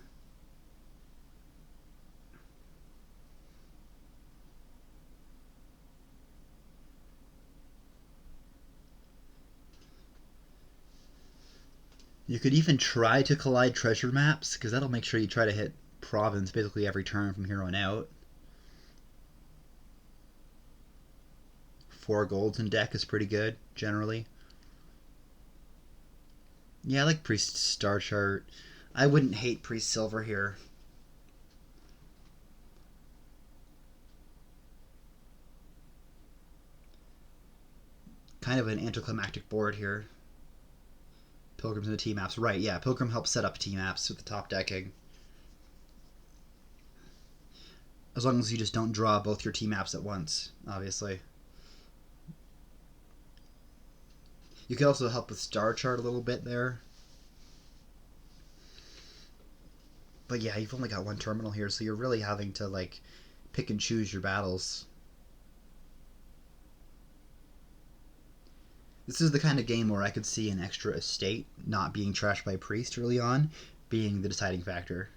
You could even try to collide treasure maps, because that'll make sure you try to hit province basically every turn from here on out. 4 golds in deck is pretty good, generally. Yeah, I like Priest Star Chart. I wouldn't hate Priest Silver here. Kind of an anticlimactic board here. Pilgrims into T-maps. Right, yeah, Pilgrim helps set up T-maps with the top decking. As long as you just don't draw both your T-maps at once, obviously. You could also help with Star Chart a little bit there. But yeah, you've only got one terminal here, so you're really having to, like, pick and choose your battles. This is the kind of game where I could see an extra estate not being trashed by Priest early on being the deciding factor.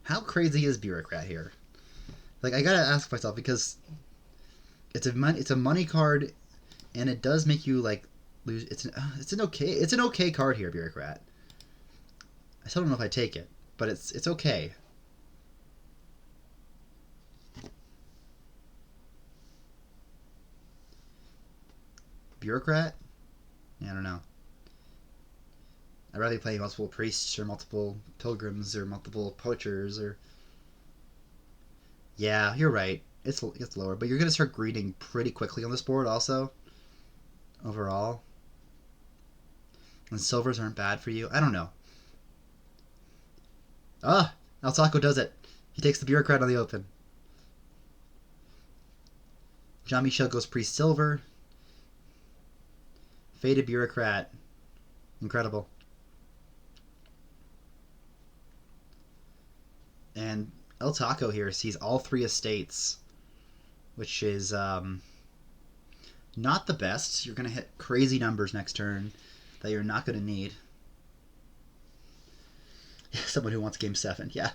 How crazy is Bureaucrat here? Like, I gotta ask myself, because it's a money card, and it does make you, like, lose. It's an okay card here, Bureaucrat. I still don't know if I take it, but it's okay. Bureaucrat? Yeah, I don't know. I'd rather play multiple priests or multiple pilgrims or multiple poachers or. Yeah, you're right. It's lower, but you're gonna start greeting pretty quickly on this board also. Overall, and silvers aren't bad for you. I don't know. Ah, LTaco does it. He takes the Bureaucrat on the open. Jean-Michel goes priest silver. Faded Bureaucrat. Incredible. And LTaco here sees all 3 estates, which is not the best. You're going to hit crazy numbers next turn that you're not going to need. Someone who wants game 7, yeah.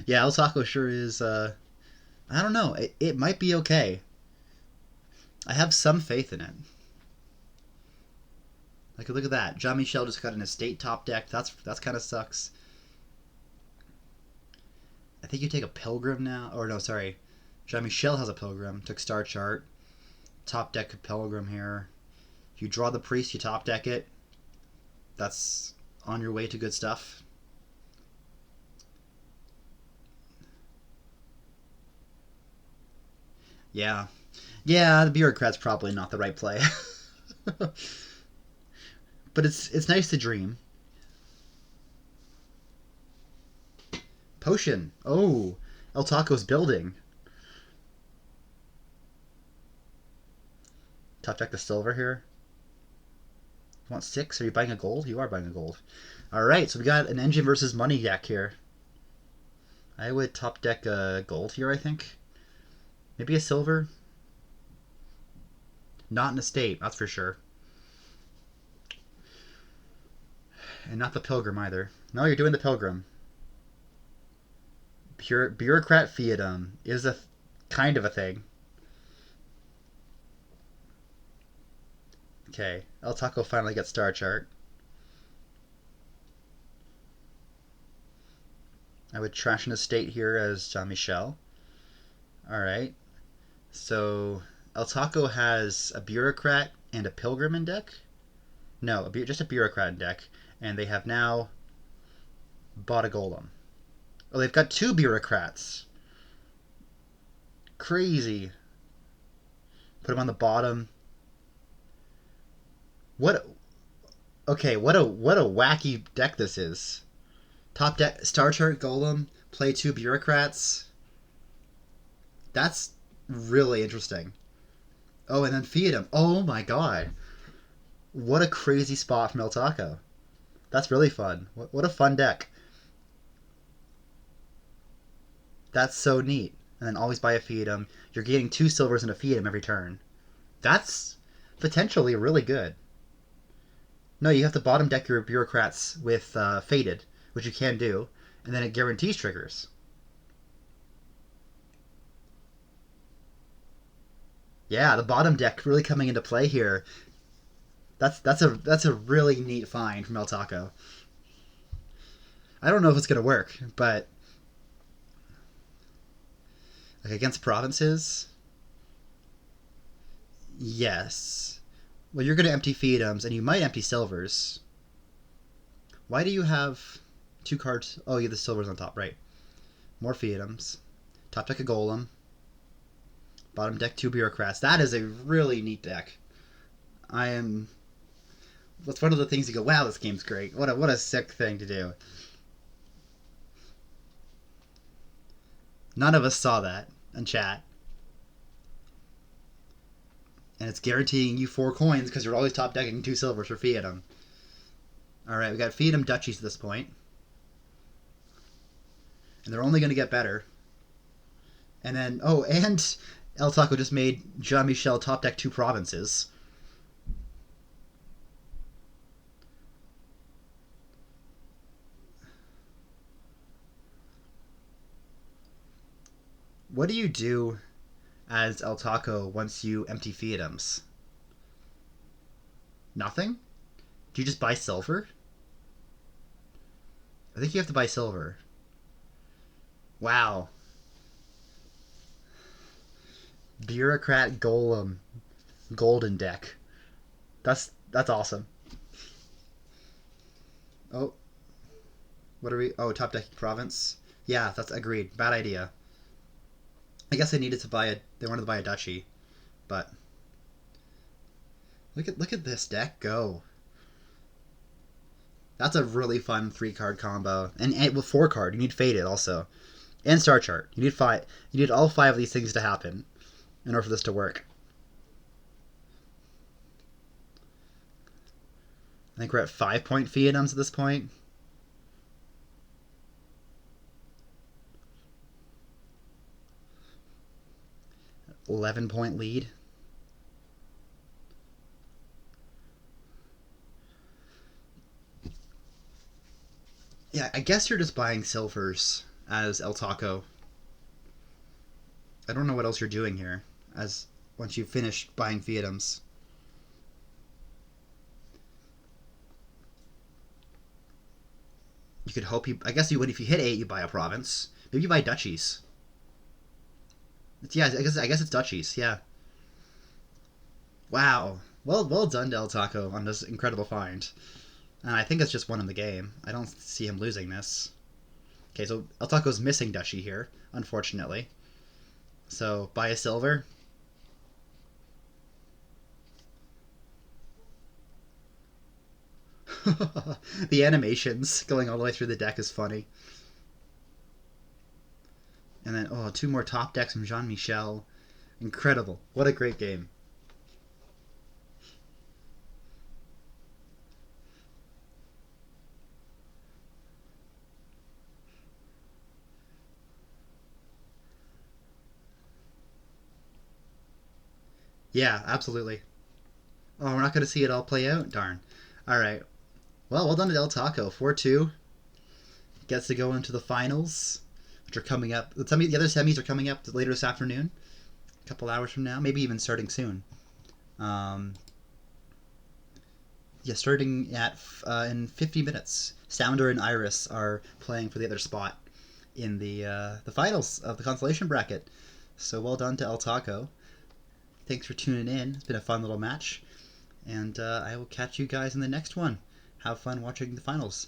Yeah, LTaco sure is, I don't know, it might be okay. I have some faith in it. Like, look at that. Jean-Michel just got an estate top deck. That's kind of sucks. I think you take a Pilgrim now. Or no, sorry. Jean-Michel has a Pilgrim. Took Star Chart. Top deck a Pilgrim here. If you draw the Priest, you top deck it. That's on your way to good stuff. Yeah. Yeah, the Bureaucrat's probably not the right play. But it's nice to dream. Potion. Oh, LTaco's building. Top deck the silver here. You want 6? Are you buying a gold? You are buying a gold. Alright, so we got an engine versus money deck here. I would top deck a gold here, I think. Maybe a silver. Not an estate, that's for sure. And not the Pilgrim either. No, you're doing the Pilgrim. Bureaucrat Fiatum is a kind of a thing. Okay, LTaco finally gets Star Chart. I would trash an estate here as Jean-Michel. Alright. So, LTaco has a Bureaucrat and a Pilgrim in deck? No, just a Bureaucrat in deck. And they have now bought a Golem. Oh, they've got 2 Bureaucrats. Crazy. Put them on the bottom. What? Okay, what a wacky deck this is. Top deck, Star Chart Golem, play 2 Bureaucrats. That's really interesting. Oh, and then Fiatum. Oh my god. What a crazy spot from LTaco. That's really fun. What a fun deck. That's so neat. And then always buy a Fiatum. You're getting 2 silvers and a Fiatum every turn. That's potentially really good. No, you have to bottom deck your bureaucrats with Faded, which you can do, and then it guarantees triggers. Yeah, the bottom deck really coming into play here. That's a really neat find from LTaco. I don't know if it's gonna work, but like against provinces, yes. Well, you're gonna empty Fiatums, and you might empty silvers. Why do you have 2 cards? Oh, yeah, the silvers on top, right? More Fiatums. Top deck a Golem. Bottom deck 2 bureaucrats. That is a really neat deck. I am. That's one of the things you go, wow, this game's great. What a sick thing to do. None of us saw that in chat. And it's guaranteeing you 4 coins because you're always top decking 2 silvers for Fiatum. Alright, we got Fiatum Duchies at this point. And they're only going to get better. And then, oh, and LTaco just made Jean-Michel top deck 2 provinces. What do you do as LTaco once you empty Fiatums? Nothing? Do you just buy silver? I think you have to buy silver. Wow. Bureaucrat Golem Golden deck. That's awesome. Oh. What are we? Oh, top decking province. Yeah, that's agreed. Bad idea. I guess they needed to buy they wanted to buy a duchy, but look at this deck go. That's a really fun 3-card combo, and with 4-card you need Faded also, and Star Chart. You need 5. You need all 5 of these things to happen in order for this to work. I think we're at 5-point Fiatums at this point. $11-point lead. Yeah, I guess you're just buying silvers as LTaco. I don't know what else you're doing here as once you've finished buying Fiatums. You could hope I guess you would if you hit 8, you buy a province. Maybe you buy duchies. Yeah, I guess it's duchies. Yeah. Wow. Well done to LTaco on this incredible find. And I think it's just one in the game. I don't see him losing this. Okay, so LTaco's missing duchy here, unfortunately. So buy a silver. The animations going all the way through the deck is funny. And then, oh, 2 more top decks from Jean-Michel. Incredible. What a great game. Yeah, absolutely. Oh, we're not going to see it all play out? Darn. Alright. Well done to LTaco. 4-2. Gets to go into the finals, which are coming up. The other semis are coming up later this afternoon. A couple hours from now. Maybe even starting soon. Yeah, starting at in 50 minutes. Sounder and Iris are playing for the other spot in the finals of the Consolation bracket. So well done to LTaco. Thanks for tuning in. It's been a fun little match. And I will catch you guys in the next one. Have fun watching the finals.